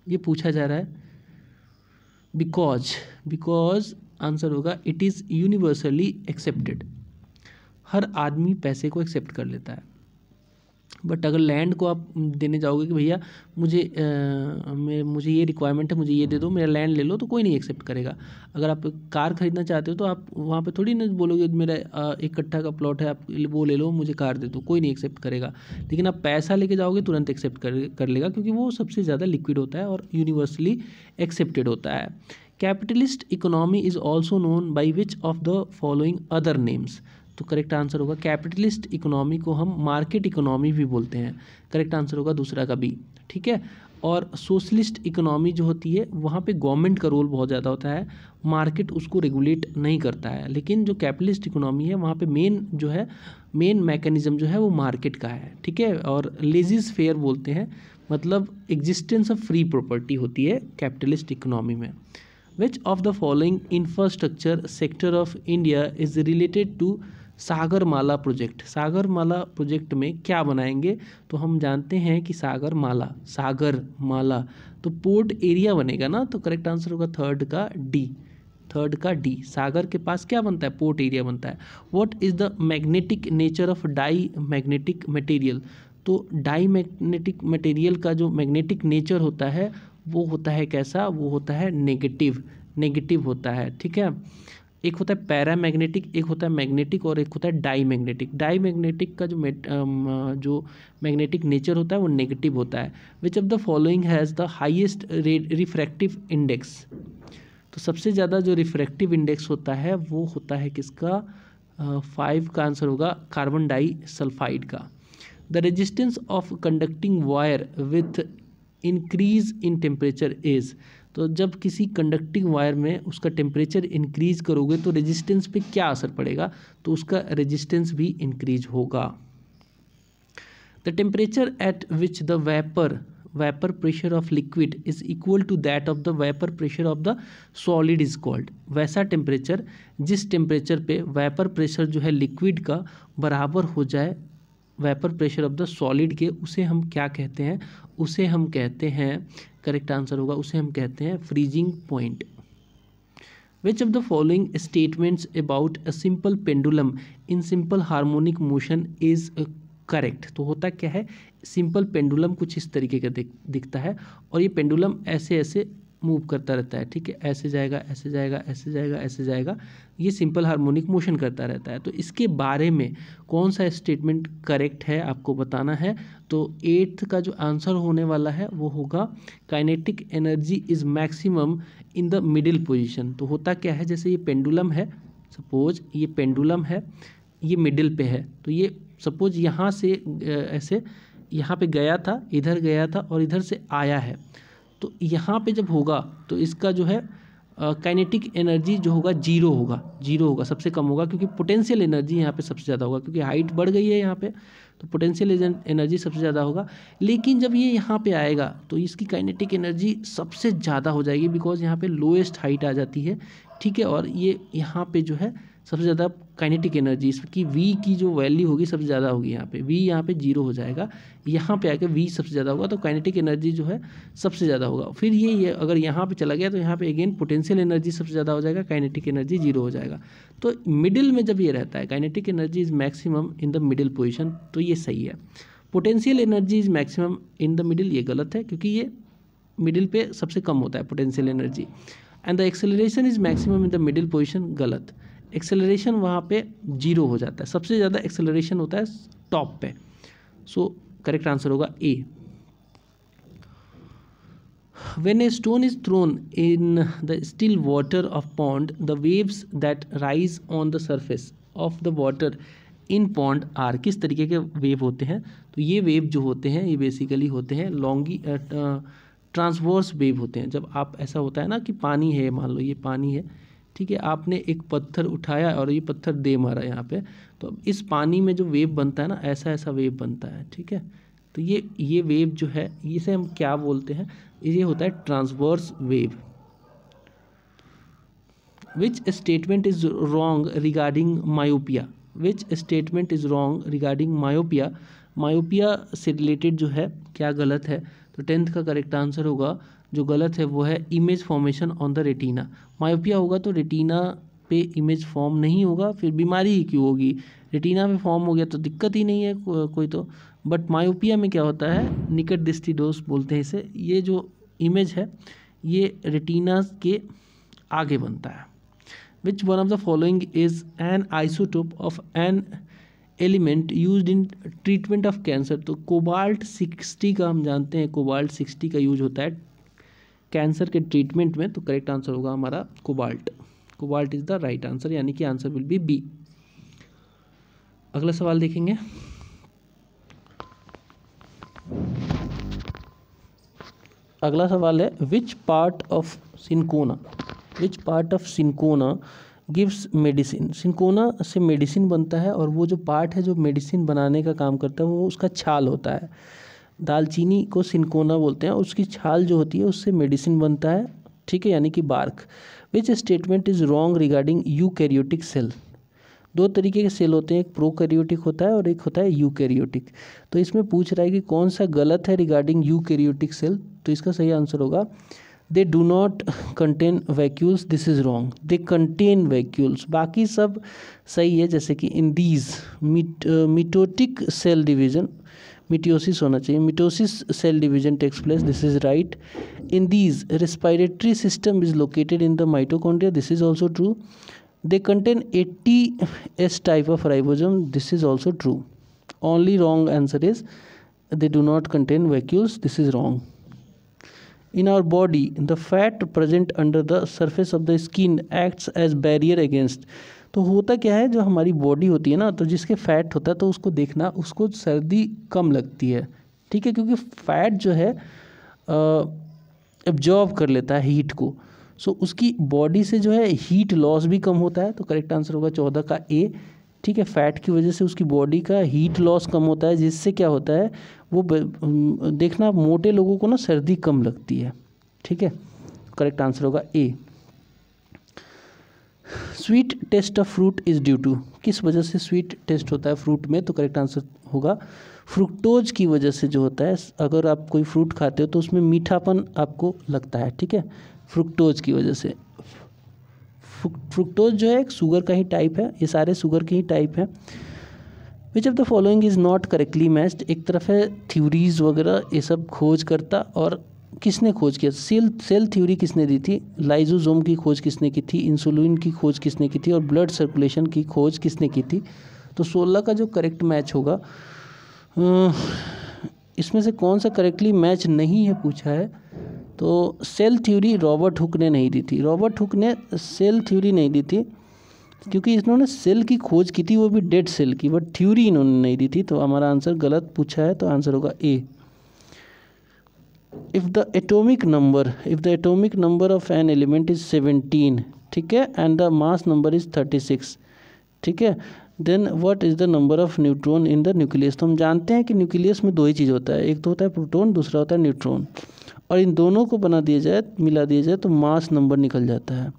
ये पूछा जा रहा है, बिकॉज आंसर होगा इट इज़ यूनिवर्सली एक्सेप्टेड। हर आदमी पैसे को एक्सेप्ट कर लेता है, बट अगर लैंड को आप देने जाओगे कि भैया मुझे ये रिक्वायरमेंट है, मुझे ये दे दो, मेरा लैंड ले लो, तो कोई नहीं एक्सेप्ट करेगा। अगर आप कार खरीदना चाहते हो तो आप वहाँ पे थोड़ी ना बोलोगे मेरा 1 कट्ठा का प्लॉट है, आप वो ले लो, मुझे कार दे दो, कोई नहीं एक्सेप्ट करेगा। लेकिन आप पैसा लेके जाओगे तुरंत एक्सेप्ट कर लेगा, क्योंकि वो सबसे ज़्यादा लिक्विड होता है और यूनिवर्सली एक्सेप्टेड होता है। Capitalist economy is also known by which of the following other names. तो करेक्ट आंसर होगा कैपिटलिस्ट इकोनॉमी को हम मार्केट इकोनॉमी भी बोलते हैं, करेक्ट आंसर होगा दूसरा का बी, ठीक है। और सोशलिस्ट इकोनॉमी जो होती है वहाँ पे गवर्नमेंट का रोल बहुत ज़्यादा होता है, मार्केट उसको रेगुलेट नहीं करता है। लेकिन जो कैपिटलिस्ट इकोनॉमी है वहाँ पे मेन मैकेनिज्म जो है वो मार्केट का है, ठीक है। और लेजिस फेयर बोलते हैं, मतलब एग्जिस्टेंस ऑफ फ्री प्रॉपर्टी होती है कैपिटलिस्ट इकोनॉमी में। Which of the following infrastructure sector of India is related to Sagarmala project. Sagarmala project में क्या बनाएंगे, तो हम जानते हैं कि सागरमाला तो पोर्ट एरिया बनेगा ना, तो करेक्ट आंसर होगा थर्ड का डी। सागर के पास क्या बनता है, पोर्ट एरिया बनता है। What is the magnetic nature of diamagnetic material, तो डाई मैग्नेटिक मटेरियल का जो मैग्नेटिक नेचर होता है वो होता है कैसा, वो होता है नेगेटिव होता है, ठीक है। एक होता है पैरामैग्नेटिक, एक होता है मैग्नेटिक और एक होता है डाई मैग्नेटिक का जो मैग्नेटिक नेचर होता है वो नेगेटिव होता है। Which of the following has the highest refractive index, तो सबसे ज़्यादा जो रिफ्रैक्टिव इंडेक्स होता है वो होता है किसका, 5 का आंसर होगा कार्बन डाई सल्फाइड का। The resistance of conducting wire with increase in temperature is, तो जब किसी कंडक्टिंग वायर में उसका टेम्परेचर इंक्रीज करोगे तो रेजिस्टेंस पे क्या असर पड़ेगा, तो उसका रेजिस्टेंस भी इंक्रीज होगा। The temperature at which the vapour pressure of liquid is equal to that of the vapour pressure of the solid is called, वैसा टेम्परेचर जिस टेम्परेचर पे वेपर प्रेशर जो है लिक्विड का बराबर हो जाए vapour pressure of the solid के, उसे हम क्या कहते हैं, उसे हम कहते हैं, करेक्ट आंसर होगा उसे हम कहते हैं freezing point. Which of the following statements about a simple pendulum in simple harmonic motion is correct, तो होता क्या है, सिंपल पेंडुलम कुछ इस तरीके का दिखता है और ये पेंडुलम ऐसे ऐसे मूव करता रहता है, ठीक है, ऐसे जाएगा ऐसे जाएगा ऐसे जाएगा ऐसे जाएगा, ये सिंपल हार्मोनिक मोशन करता रहता है। तो इसके बारे में कौन सा स्टेटमेंट करेक्ट है आपको बताना है। तो 8th का जो आंसर होने वाला है वो होगा kinetic energy is maximum in the middle position. तो होता क्या है, जैसे ये पेंडुलम है, सपोज ये पेंडुलम है, ये मिडिल पे है, तो ये सपोज यहाँ से ऐसे यहाँ पे गया था, इधर गया था और इधर से आया है, तो यहाँ पे जब होगा तो इसका जो है काइनेटिक एनर्जी जो होगा जीरो होगा, सबसे कम होगा, क्योंकि पोटेंशियल एनर्जी यहाँ पे सबसे ज़्यादा होगा, क्योंकि हाइट बढ़ गई है यहाँ पे, तो पोटेंशियल एनर्जी सबसे ज़्यादा होगा। लेकिन जब ये यहाँ पे आएगा तो इसकी काइनेटिक एनर्जी सबसे ज़्यादा हो जाएगी, बिकॉज यहाँ पे लोएस्ट हाइट आ जाती है, ठीक है। और ये यहाँ पे जो है सबसे ज़्यादा काइनेटिक एनर्जी इसकी v की जो वैल्यू होगी सबसे ज़्यादा होगी, यहाँ पे v यहाँ पे 0 हो जाएगा, यहाँ पे आके v सबसे ज़्यादा होगा, तो काइनेटिक एनर्जी जो है सबसे ज़्यादा होगा। फिर ये अगर यहाँ पे चला गया तो यहाँ पे अगेन पोटेंशियल एनर्जी सबसे ज़्यादा हो जाएगा, काइनेटिक एनर्जी 0 हो जाएगा। तो मिडिल में जब ये रहता है kinetic energy is maximum in the middle position, तो ये सही है। Potential energy is maximum in the middle, ये गलत है, क्योंकि ये मिडिल पे सबसे कम होता है potential energy. And the acceleration is maximum in the middle position, गलत। एक्सेलरेशन वहाँ पे 0 हो जाता है, सबसे ज़्यादा एक्सेलरेशन होता है टॉप पे। सो करेक्ट आंसर होगा ए। When a stone is thrown in the still water of pond, the waves that rise on the surface of the water in pond are, किस तरीके के वेव होते हैं, तो ये वेव जो होते हैं ये बेसिकली होते हैं ट्रांसवर्स वेव होते हैं। जब आप ऐसा होता है ना कि पानी है, मान लो ये पानी है, ठीक है, आपने एक पत्थर उठाया और ये पत्थर दे मारा यहाँ पे, तो इस पानी में जो वेव बनता है ना, ऐसा वेव बनता है, ठीक है। तो ये वेव जो है इसे हम क्या बोलते हैं, ये होता है transverse wave. Which statement is wrong regarding myopia, which statement is wrong regarding myopia, myopia से रिलेटेड जो है क्या गलत है, तो 10th का करेक्ट आंसर होगा, जो गलत है वो है image formation on the retina. Myopia होगा तो रेटिना पे इमेज फॉर्म नहीं होगा, फिर बीमारी ही क्यों होगी, रेटिना में फॉर्म हो गया तो दिक्कत ही नहीं है कोई तो। बट मायोपिया में क्या होता है, निकट दृष्टि दोष बोलते हैं इसे, ये जो इमेज है ये रेटिना के आगे बनता है। Which one of the following is an isotope of an element used in treatment of cancer, तो कोबाल्ट 60 का हम जानते हैं, कोबाल्ट 60 का यूज होता है कैंसर के ट्रीटमेंट में, तो करेक्ट आंसर होगा हमारा cobalt is the right answer, यानी कि आंसर विल बी बी। अगला सवाल देखेंगे। अगला सवाल है which part of cinchona gives medicine. Cinchona से मेडिसिन बनता है और वो जो पार्ट है जो मेडिसिन बनाने का काम करता है वो उसका छाल होता है। दालचीनी को सिंकोना बोलते हैं, उसकी छाल जो होती है उससे मेडिसिन बनता है, ठीक है, यानी कि bark. Which statement is wrong regarding eukaryotic cell. दो तरीके के सेल होते हैं, एक प्रोकैरियोटिक होता है और एक होता है यूकैरियोटिक। तो इसमें पूछ रहा है कि कौन सा गलत है रिगार्डिंग यूकैरियोटिक सेल। तो इसका सही आंसर होगा they do not contain vacuoles, this is wrong. They contain vacuoles, बाकी सब सही है, जैसे कि in these mitotic cell division, mitosis होना चाहिए, mitosis cell division takes place, this is right. In these respiratory system is located in the mitochondria, this is also true. They contain 80S type of ribosome, this is also true. Only wrong answer is they do not contain vacuoles, this is wrong. In our body, the fat present under the surface of the skin acts as barrier against। तो होता क्या है, जो हमारी body होती है ना, तो जिसके फैट होता है तो उसको देखना, उसको सर्दी कम लगती है, ठीक है, क्योंकि फैट जो है एब्जॉर्ब कर लेता है हीट को। सो उसकी बॉडी से जो है हीट लॉस भी कम होता है। तो करेक्ट आंसर होगा 14 का ए, ठीक है। फैट की वजह से उसकी बॉडी का हीट लॉस कम होता है, जिससे क्या होता है वो देखना मोटे लोगों को ना सर्दी कम लगती है, ठीक है। करेक्ट आंसर होगा A. Sweet taste of fruit is due to, किस वजह से स्वीट टेस्ट होता है फ्रूट में। तो करेक्ट आंसर होगा फ्रुक्टोज की वजह से जो होता है। अगर आप कोई फ्रूट खाते हो तो उसमें मीठापन आपको लगता है, ठीक है, फ्रुक्टोज की वजह से। फ्रुक्टोज जो है एक शुगर का ही टाइप है, ये सारे शुगर के ही टाइप हैं। विच of the following is not correctly matched. एक तरफ है थ्योरीज वगैरह ये सब खोज करता, और किसने खोज किया, सेल थ्योरी किसने दी थी, लाइजोसोम की खोज किसने की थी, इंसुलिन की खोज किसने की थी, और ब्लड सर्कुलेशन की खोज किसने की थी। तो 16 का जो करेक्ट मैच होगा, इसमें से कौन सा करेक्टली मैच नहीं है पूछा है। तो सेल थ्योरी रॉबर्ट हुक ने नहीं दी थी, रॉबर्ट हुक ने सेल थ्योरी नहीं दी थी क्योंकि इन्होंने सेल की खोज की थी, वो भी डेड सेल की, बट थ्योरी इन्होंने नहीं दी थी। तो हमारा आंसर गलत पूछा है, तो आंसर होगा A. If the atomic number of an element is 17, ठीक है, and the mass number is 36, ठीक है, then what is the number of neutron in the nucleus. तो हम जानते हैं कि न्यूक्लियस में दो ही चीज़ होता है, एक तो होता है प्रोटॉन, दूसरा होता है न्यूट्रॉन, और इन दोनों को मिला दिया जाए तो मास नंबर निकल जाता है।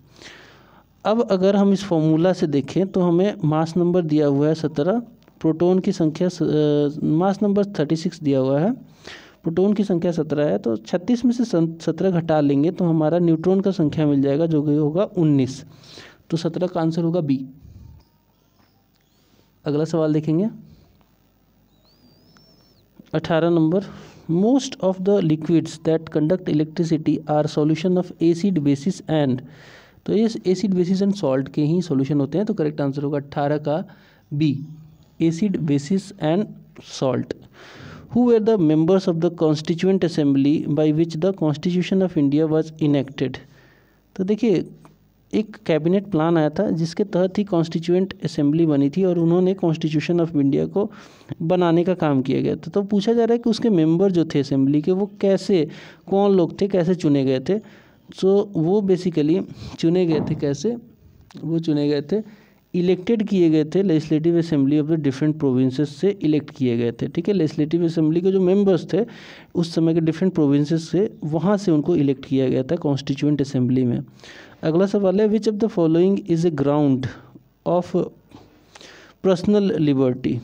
अब अगर हम इस फॉर्मूला से देखें तो हमें मास नंबर दिया हुआ है 17, प्रोटॉन की संख्या मास नंबर 36 दिया हुआ है, प्रोटॉन की संख्या 17 है, तो 36 में से 17 घटा लेंगे तो हमारा न्यूट्रॉन का संख्या मिल जाएगा जो कि होगा 19। तो 17 का आंसर होगा बी। अगला सवाल देखेंगे 18 नंबर। Most of the liquids that conduct electricity are solution of acid bases and. तो ये एसिड बेसिस एंड सॉल्ट के ही सॉल्यूशन होते हैं। तो करेक्ट आंसर होगा 18 का B, acid bases and salt. Who were the members of the Constituent Assembly by which the Constitution of India was enacted? तो देखिए एक कैबिनेट प्लान आया था जिसके तहत ही कॉन्स्टिट्यूएंट असेंबली बनी थी और उन्होंने कॉन्स्टिट्यूशन ऑफ इंडिया को बनाने का काम किया गया था। तो पूछा जा रहा है कि उसके मेंबर जो थे असेंबली के वो कैसे, कौन लोग थे, कैसे चुने गए थे। सो वो बेसिकली चुने गए थे कैसे, वो चुने गए थे, इलेक्टेड किए गए थे legislative assembly of the different provinces से इलेक्ट किए गए थे, ठीक है। लेजिस्लेटिव असेंबली के जो मेंबर्स थे उस समय के डिफरेंट प्रोविंसेस से, वहाँ से उनको इलेक्ट किया गया था कॉन्स्टिट्यूएंट असेंबली में। अगला सवाल है which of the following is a ground of personal liberty.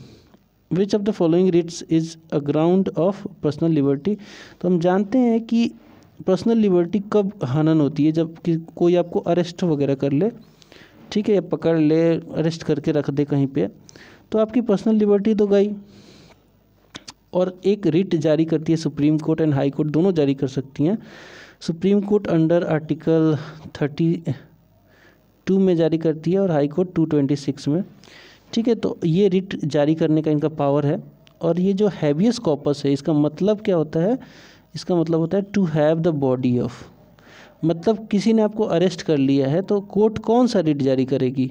Which of the following writs is a ground of personal liberty. तो हम जानते हैं कि पर्सनल लिबर्टी कब हनन होती है, जब कि कोई आपको अरेस्ट वगैरह कर ले, ठीक है, पकड़ ले, अरेस्ट करके रख दे कहीं पे, तो आपकी पर्सनल लिबर्टी तो गई। और एक रिट जारी करती है supreme court and high court, दोनों जारी कर सकती हैं। सुप्रीम कोर्ट अंडर आर्टिकल 32 में जारी करती है और हाई कोर्ट 226 में, ठीक है। तो ये रिट जारी करने का इनका पावर है। और ये जो हैबियस कॉर्पस है इसका मतलब क्या होता है, इसका मतलब होता है to have the body of, मतलब किसी ने आपको अरेस्ट कर लिया है तो कोर्ट कौन सा रिट जारी करेगी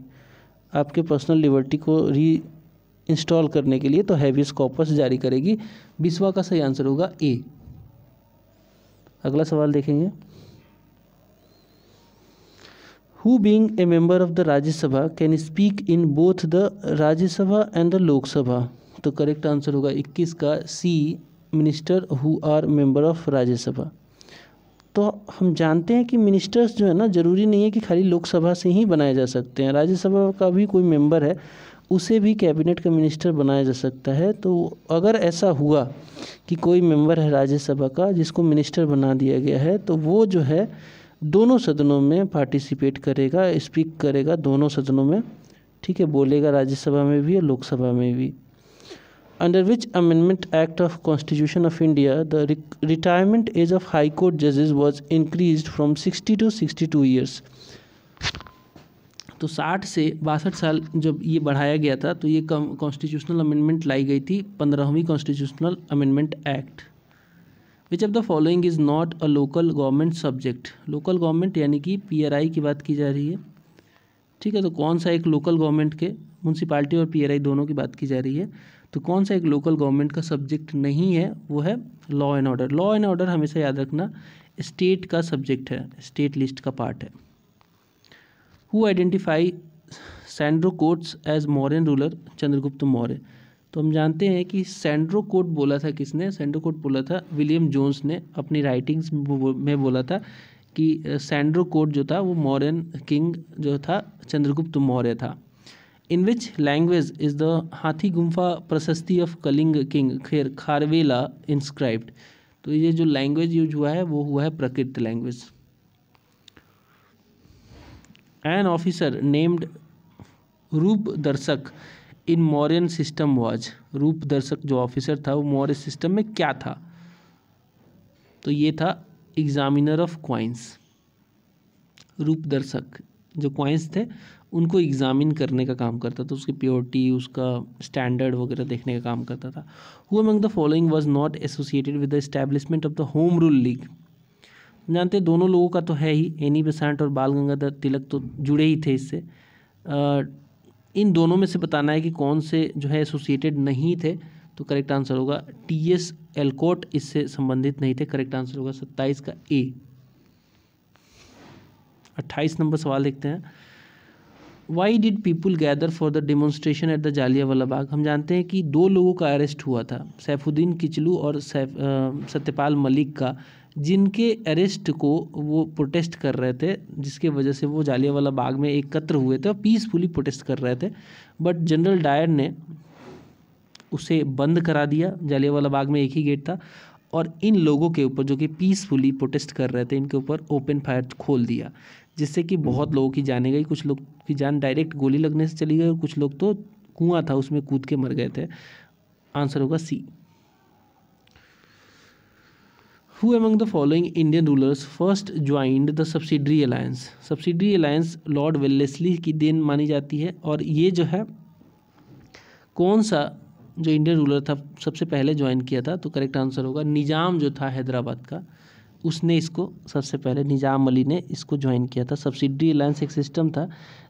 आपके पर्सनल लिबर्टी को री इंस्टॉल करने के लिए, तो हैबियस कॉर्पस जारी करेगी। 20वां का सही आंसर होगा ए। अगला सवाल देखेंगे, who being a member of the Rajya Sabha can speak in both the Rajya Sabha and the Lok Sabha. तो करेक्ट आंसर होगा 21 का C, minister who are member of Rajya Sabha. तो हम जानते हैं कि मिनिस्टर्स जो है ना, ज़रूरी नहीं है कि खाली लोकसभा से ही बनाए जा सकते हैं, राज्यसभा का भी कोई मेंबर है उसे भी कैबिनेट का मिनिस्टर बनाया जा सकता है। तो अगर ऐसा हुआ कि कोई मेंबर है राज्यसभा का जिसको मिनिस्टर बना दिया गया है, तो वो जो है दोनों सदनों में पार्टिसिपेट करेगा, स्पीक करेगा दोनों सदनों में, ठीक है, बोलेगा राज्यसभा में भी और लोकसभा में भी। Under which amendment act of constitution of India the retirement age of high court जजेस was increased from 60 to 62 years. तो 60 से 62 साल जब ये बढ़ाया गया था, तो ये कॉन्स्टिट्यूशनल अमेंडमेंट लाई गई थी, 15वीं constitutional amendment act. Which of the following is not a local government subject. Local government यानी कि PRI की बात की जा रही है, ठीक है। तो कौन सा एक लोकल गवर्नमेंट के, म्यूनसिपालिटी और PRI दोनों की बात की जा रही है, तो कौन सा एक लोकल गवर्नमेंट का सब्जेक्ट नहीं है, वो है law and order. Law and order हमेशा याद रखना स्टेट का सब्जेक्ट है, स्टेट लिस्ट का पार्ट है। Who identify Sandrocottus as Mauryan ruler, Chandragupta Maurya. तो हम जानते हैं कि सैंड्रो कोट बोला था किसने, सैंड्रो कोट बोला था विलियम जोन्स ने अपनी राइटिंग्स में बोला था कि सैंड्रो कोट जो था वो मौर्यन किंग जो था चंद्रगुप्त मौर्य था। In which language is the Hathi Gumpha Prashasti of Kalinga king Kharavela inscribed. तो ये जो लैंग्वेज यूज हुआ है वो हुआ है प्राकृत लैंग्वेज। एन ऑफिसर नेम्ड रूप दर्शक इन मौर्यन सिस्टम वाज। रूप दर्शक जो ऑफिसर था वो मौर्य सिस्टम में क्या था, तो ये था एग्जामिनर ऑफ क्वाइंस। रूप दर्शक जो क्वाइंस थे उनको एग्जामिन करने का काम करता था, उसकी प्योरिटी, उसका स्टैंडर्ड वगैरह देखने का काम करता था। Who among the following was not associated with the establishment of the home rule league. जानते हैं दोनों लोगों का तो है ही, एनी बेसेंट और बाल गंगाधर तिलक तो जुड़े ही थे इससे। इन दोनों में से बताना है कि कौन से जो है एसोसिएटेड नहीं थे, तो करेक्ट आंसर होगा TS एल्कोट इससे संबंधित नहीं थे। करेक्ट आंसर होगा 27 का A। 28 नंबर सवाल देखते हैं, why did people gather for the demonstration at the Jallianwala Bagh. हम जानते हैं कि दो लोगों का अरेस्ट हुआ था, सैफुद्दीन किचलू और सत्यपाल मलिक का, जिनके अरेस्ट को वो प्रोटेस्ट कर रहे थे, जिसके वजह से वो जालियांवाला बाग में एकत्र हुए थे और पीसफुली प्रोटेस्ट कर रहे थे। बट जनरल डायर ने उसे बंद करा दिया। जालियांवाला बाग में एक ही गेट था और इन लोगों के ऊपर जो कि पीसफुली प्रोटेस्ट कर रहे थे, इनके ऊपर ओपन फायर खोल दिया, जिससे कि बहुत लोगों की जाने गई। कुछ लोग की जान डायरेक्ट गोली लगने से चली गई और कुछ लोग तो कुआं था उसमें कूद के मर गए थे। आंसर होगा C। Who among the following Indian rulers first joined the subsidiary alliance? subsidiary alliance Lord Wellesley की देन मानी जाती है। और ये जो है कौन सा जो इंडियन रूलर था सबसे पहले ज्वाइन किया था, तो करेक्ट आंसर होगा निज़ाम जो था हैदराबाद का, उसने इसको सबसे पहले, निज़ाम अली ने इसको ज्वाइन किया था। सब्सिडियरी अलायंस एक सिस्टम था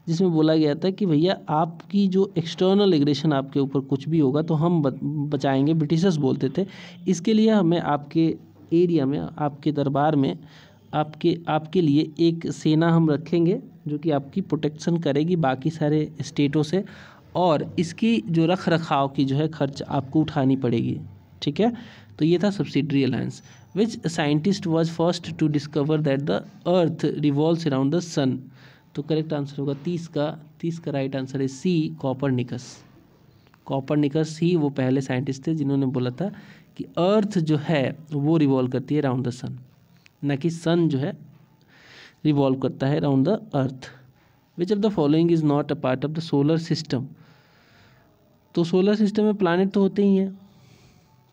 जिसमें बोला गया था कि भैया आपकी जो एक्सटर्नल एग्रेशन आपके ऊपर कुछ भी होगा तो हम बचाएंगे, ब्रिटिशर्स बोलते थे। इसके लिए हमें आपके एरिया में, आपके दरबार में आपके लिए एक सेना हम रखेंगे जो कि आपकी प्रोटेक्शन करेगी बाकी सारे स्टेटों से, और इसकी जो रख रखाव की जो है खर्च आपको उठानी पड़ेगी, ठीक है। तो ये था subsidiary alliance. Which scientist was first to discover that the earth revolves around the sun. तो करेक्ट आंसर होगा 30 का राइट आंसर है C, कॉपरनिकस। कॉपरनिकस ही वो पहले साइंटिस्ट थे जिन्होंने बोला था कि अर्थ जो है वो रिवॉल्व करती है अराउंड द सन, न कि सन जो है रिवॉल्व करता है around the earth. Which of the following is not a part of the solar system. तो सोलर सिस्टम में प्लैनेट तो होते ही हैं,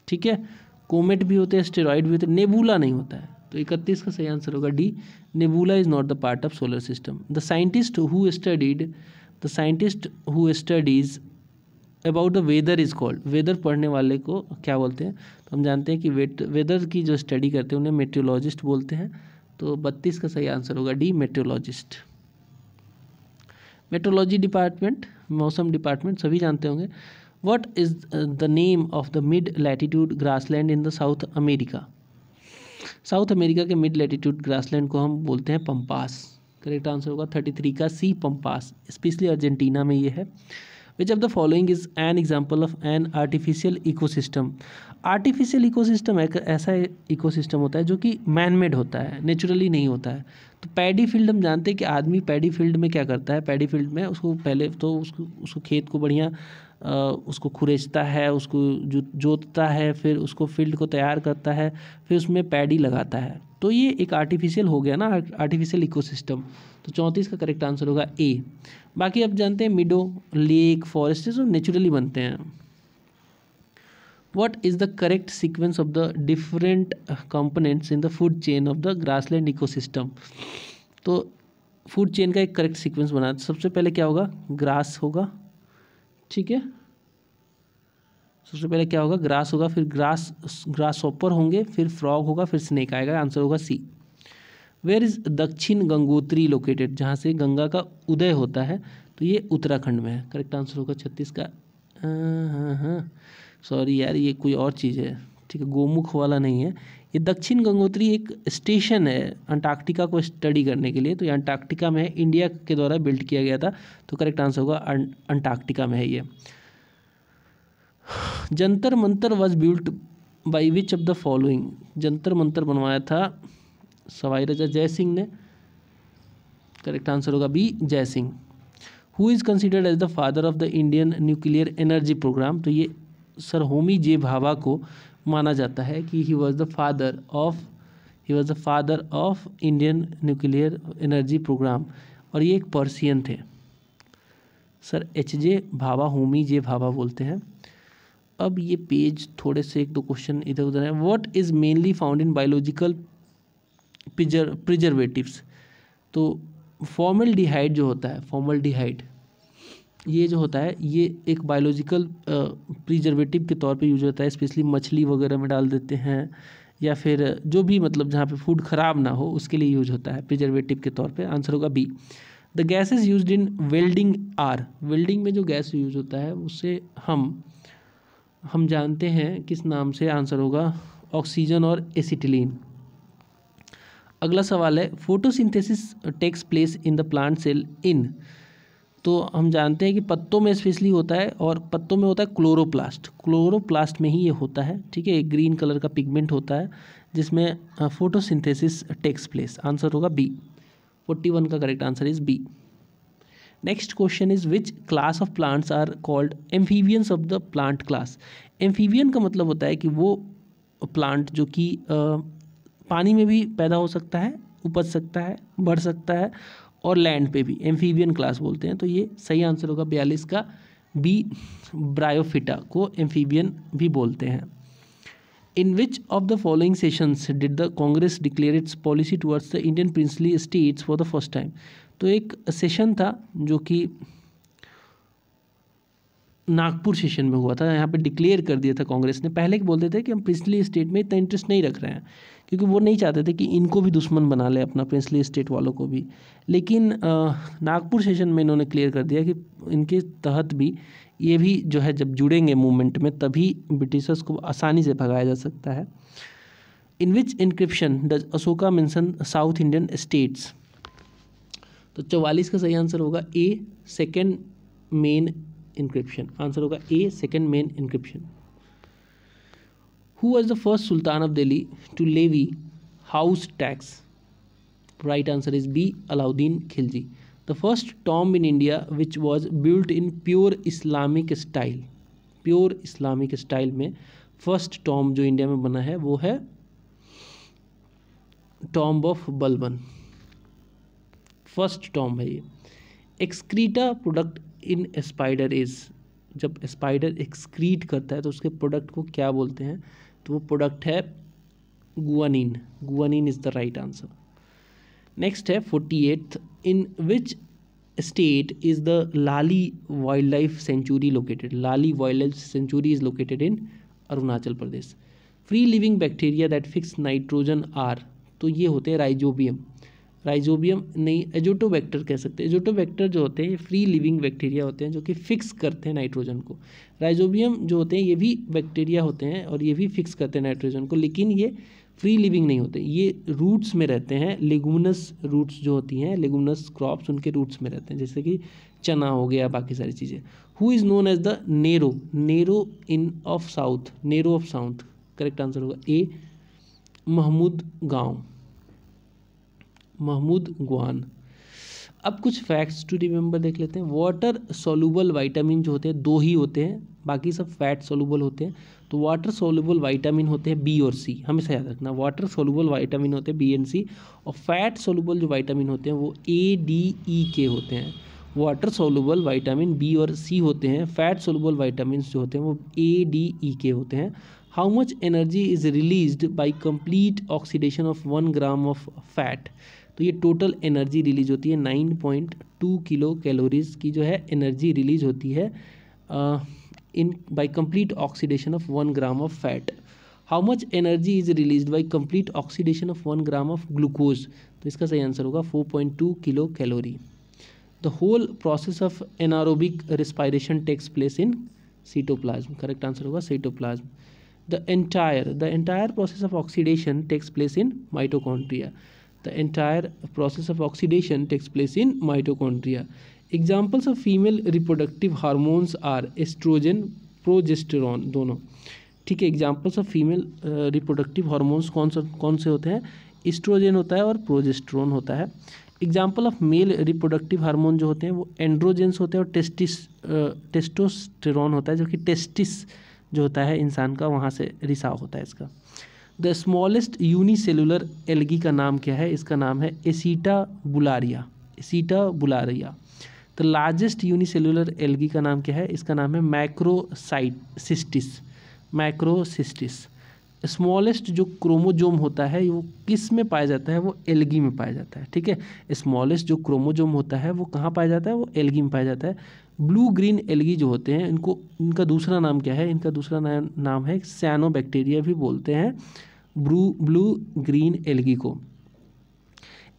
ठीक है, कोमेट भी होते हैं, एस्टेरॉइड भी होते हैं, नेबुला नहीं होता है। तो 31 का सही आंसर होगा D, nebula is not the part of solar system. The scientist who studies about the weather is called. Weather पढ़ने वाले को क्या बोलते हैं, तो हम जानते हैं कि वेदर की जो स्टडी करते हैं उन्हें मेट्रोलॉजिस्ट बोलते हैं। तो 32 का सही आंसर होगा D, मेट्रोलॉजिस्ट। मेट्रोलॉजी डिपार्टमेंट, मौसम डिपार्टमेंट सभी जानते होंगे। What is the name of the mid latitude grassland in the south America. South America के मिड लैटिट्यूड ग्रासलैंड को हम बोलते हैं पम्पास। करेक्ट आंसर होगा 33 का सी, पम्पास। स्पेशली अर्जेंटीना में ये है। Which of the following is an example of an artificial ecosystem. Artificial ecosystem एक ऐसा इकोसिस्टम होता है जो कि मैन मेड होता है, नेचुरली नहीं होता है। तो पैडी फील्ड हम जानते हैं कि आदमी पैडी फील्ड में क्या करता है, पैडी फील्ड में उसको पहले तो उसको खेत को बढ़िया उसको खुरेचता है, उसको जोतता है, फिर उसको फील्ड को तैयार करता है, फिर उसमें पैडी लगाता है। तो ये एक आर्टिफिशियल हो गया ना, आर्टिफिशियल इकोसिस्टम। तो 34 का करेक्ट आंसर होगा ए। बाकी आप जानते हैं मिडो, लेक, फॉरेस्ट जो नेचुरली बनते हैं। What is the correct sequence of the different components in the food chain of the grassland ecosystem? तो फूड चेन का एक करेक्ट सीक्वेंस बना, सबसे पहले क्या होगा, ग्रास होगा, ठीक है। सबसे पहले क्या होगा, ग्रास होगा, फिर ग्रास हॉपर होंगे, फिर फ्रॉग होगा, फिर स्नेक आएगा। आंसर होगा सी। वेयर इज दक्षिण गंगोत्री लोकेटेड, जहाँ से गंगा का उदय होता है, तो ये उत्तराखंड में है। करेक्ट आंसर होगा 36 का। हाँ सॉरी यार, ये कोई और चीज़ है, ठीक है, गोमुख वाला नहीं है। ये दक्षिण गंगोत्री एक स्टेशन है अंटार्कटिका को स्टडी करने के लिए, तो ये अंटार्कटिका में है, इंडिया के द्वारा बिल्ड किया गया था। तो करेक्ट आंसर होगा अंटार्कटिका में है ये। Jantar Mantar was built by which of the following. Jantar Mantar बनवाया था सवाई राजा जय सिंह ने। करेक्ट आंसर होगा B, Jai Singh. Who is considered as the father of the Indian nuclear energy programme. तो ये सर होमी जे भाभा को माना जाता है कि he was the father of Indian nuclear energy programme, और ये एक पर्सियन थे sir, H J. Bhabha, Homi J Bhabha बोलते हैं। अब ये पेज थोड़े से एक दो क्वेश्चन इधर उधर है। What is mainly found in biological preservatives. तो फॉर्मल्डिहाइड जो होता है, फॉर्मल्डिहाइड ये जो होता है, ये एक बायोलॉजिकल प्रिजर्वेटिव के तौर पे यूज होता है। स्पेशली मछली वगैरह में डाल देते हैं, या फिर जो भी मतलब जहाँ पे फूड ख़राब ना हो उसके लिए यूज होता है प्रिजर्वेटिव के तौर पे। आंसर होगा B. The gases used in welding are. Welding में जो गैस यूज होता है उससे हम जानते हैं किस नाम से। आंसर होगा ऑक्सीजन और एसिटिलीन। अगला सवाल है, photosynthesis takes place in the plant cell in. तो हम जानते हैं कि पत्तों में स्पेशली होता है, और पत्तों में होता है क्लोरोप्लास्ट। क्लोरोप्लास्ट में ही ये होता है, ठीक है। एक ग्रीन कलर का पिगमेंट होता है जिसमें फोटोसिंथेसिस टेक्स प्लेस। आंसर होगा बी। 41 का correct answer is B. Next question is which class of plants are called amphibians of the plant class. Amphibian का मतलब होता है कि वो प्लांट जो कि पानी में भी पैदा हो सकता है, उपज सकता है, बढ़ सकता है, और लैंड पे भी, एम्फीबियन क्लास बोलते हैं। तो ये सही आंसर होगा 42 का बी, ब्रायोफिटा को एम्फीबियन भी बोलते हैं। In which of the following sessions did the Congress declare its policy towards the Indian princely states for the first time. तो एक सेशन था जो कि नागपुर सेशन में हुआ था, यहाँ पे डिक्लेयर कर दिया था कांग्रेस ने। पहले बोलते थे कि हम प्रिंसली स्टेट में इतना इंटरेस्ट नहीं रख रहे हैं, क्योंकि वो नहीं चाहते थे कि इनको भी दुश्मन बना ले, अपना प्रिंसली स्टेट वालों को भी। लेकिन नागपुर सेशन में इन्होंने क्लियर कर दिया कि इनके तहत भी ये भी जो है जब जुड़ेंगे मूवमेंट में, तभी ब्रिटिशर्स को आसानी से भगाया जा सकता है। In which inscription does Ashoka mention south Indian states. तो 44 का सही आंसर होगा A, second main inscription. Answer होगा A, second main inscription. Who was the first Sultan of Delhi to levy house tax? Right answer is B, Alauddin Khilji. The first tomb in India which was built in pure Islamic style. Pure Islamic style में first tomb जो India में बना है वो है tomb of Balban. First tomb है ये। Excreta product in spider is. जब स्पाइडर एक्सक्रीट करता है तो उसके प्रोडक्ट को क्या बोलते हैं, तो वो प्रोडक्ट है guanine. Guanine is the right answer. Next है 48th, in which state is the Lali wild life sanctuary located. Lali wild life sanctuary is located in Arunachal Pradesh. Free living bacteria that fix nitrogen are. तो ये होते हैं rhizobium. Rhizobium नहीं, Azotobacter कह सकते हैं। Azotobacter जो होते हैं ये फ्री लिविंग बैक्टीरिया होते हैं जो कि फिक्स करते हैं नाइट्रोजन को। राइजोबियम जो होते हैं ये भी बैक्टीरिया होते हैं और ये भी फिक्स करते हैं नाइट्रोजन को, लेकिन ये फ्री लिविंग नहीं होते, ये रूट्स में रहते हैं। लेगुमिनस रूट्स जो होती हैं, लेगुमिनस क्रॉप्स, उनके रूट्स में रहते हैं, जैसे कि चना हो गया, बाकी सारी चीज़ें। Who is known as the Nero, Nero in of south, Nero of south, correct answer होगा ए, महमूद गांव, महमूद गवान। अब कुछ फैक्ट्स टू रिमेंबर देख लेते हैं। वाटर सोलुबल विटामिन जो होते हैं 2 ही होते हैं, बाकी सब फैट सोलुबल होते हैं। तो वाटर सोलुबल विटामिन होते हैं बी और सी, हमेशा याद रखना। वाटर सोलुबल विटामिन होते हैं बी एंड सी, और फैट सोलुबल जो विटामिन होते हैं वो ए, डी, ई के होते हैं। वाटर सोलुबल विटामिन बी और सी होते हैं, फैट सोलुबल विटामिन जो होते हैं वो ए, डी, ई के होते हैं। How much energy is released by complete oxidation of 1 gram of fat, तो ये टोटल एनर्जी रिलीज होती है 9.2 किलो कैलोरीज की जो है एनर्जी रिलीज होती है in by complete oxidation of 1 gram of fat. How much energy is released by complete oxidation of 1 gram of glucose, तो इसका सही आंसर होगा 4.2 kilo calorie. The whole process of anaerobic respiration takes place in cytoplasm, correct answer होगा cytoplasm. The entire process of oxidation takes place in mitochondria. The entire process of oxidation takes place in mitochondria. Examples of female reproductive hormones are estrogen, progesterone, दोनों, ठीक है। Examples of female reproductive hormones कौन से होते हैं? Oestrogen होता है और प्रोजेस्टेरोन होता है। Example of male reproductive hormone जो होते हैं वो एंड्रोजेंस होते हैं और टेस्टोस्टेरोन होता है, जो कि टेस्टिस जो होता है इंसान का, वहाँ से रिसाव होता है इसका। द स्मॉलेस्ट यूनिसेलुलर एल्गी का नाम क्या है? इसका नाम है एसीटा Bularia, एसीटा Bularia. The largest unicellular algae का नाम क्या है? इसका नाम है मैक्रोसिस्टिस, मैक्रोसिस्टिस। स्मॉलेस्ट जो क्रोमोजोम होता है वो किस में पाया जाता है? वो एल्गी में पाया जाता है, ठीक है। स्मॉलेस्ट जो क्रोमोजोम होता है वो कहाँ पाया जाता है? वो एल्गी में पाया जाता है। ब्लू ग्रीन एल्गी जो होते हैं इनका दूसरा नाम क्या है? इनका दूसरा नाम है साइनोबैक्टीरिया भी बोलते हैं ब्लू ग्रीन एल्गी को।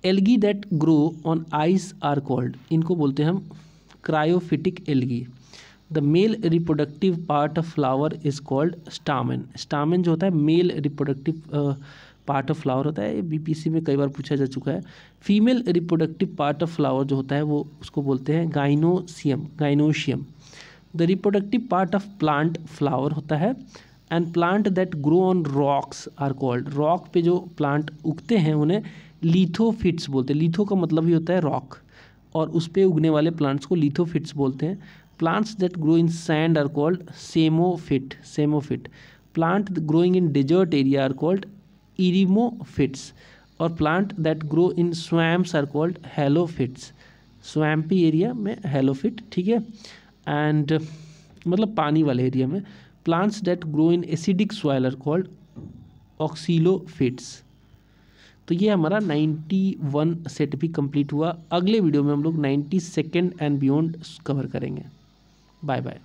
Algae that grow on ice are called, इनको बोलते हैं हम cryophytic algae. The male reproductive part of flower is called stamen, stamen जो होता है male reproductive part of flower होता है, ये बीपीएससी में कई बार पूछा जा चुका है। Female reproductive part of flower जो होता है वो उसको बोलते हैं gynoecium, gynoecium. The reproductive part of plant flower होता है। And plant that grow on rocks are called, rock पे जो प्लांट उगते हैं उन्हें लिथोफिट्स बोलते हैं। लिथो का मतलब ही होता है रॉक, और उस पे उगने वाले प्लांट्स को लिथोफिट्स बोलते हैं। Plants that grow in sand are called psammophytes, psammophytes. Plant growing in desert area are called eremophytes, और plant that grow in swamps are called halophytes, swampy area में हेलोफिट, ठीक है। एंड मतलब पानी वाले एरिया में। Plants that grow in acidic soil are called oxylophytes. तो ये हमारा 91 सेट भी कंप्लीट हुआ। अगले वीडियो में हम लोग 92nd एंड बियॉन्ड कवर करेंगे। Bye bye.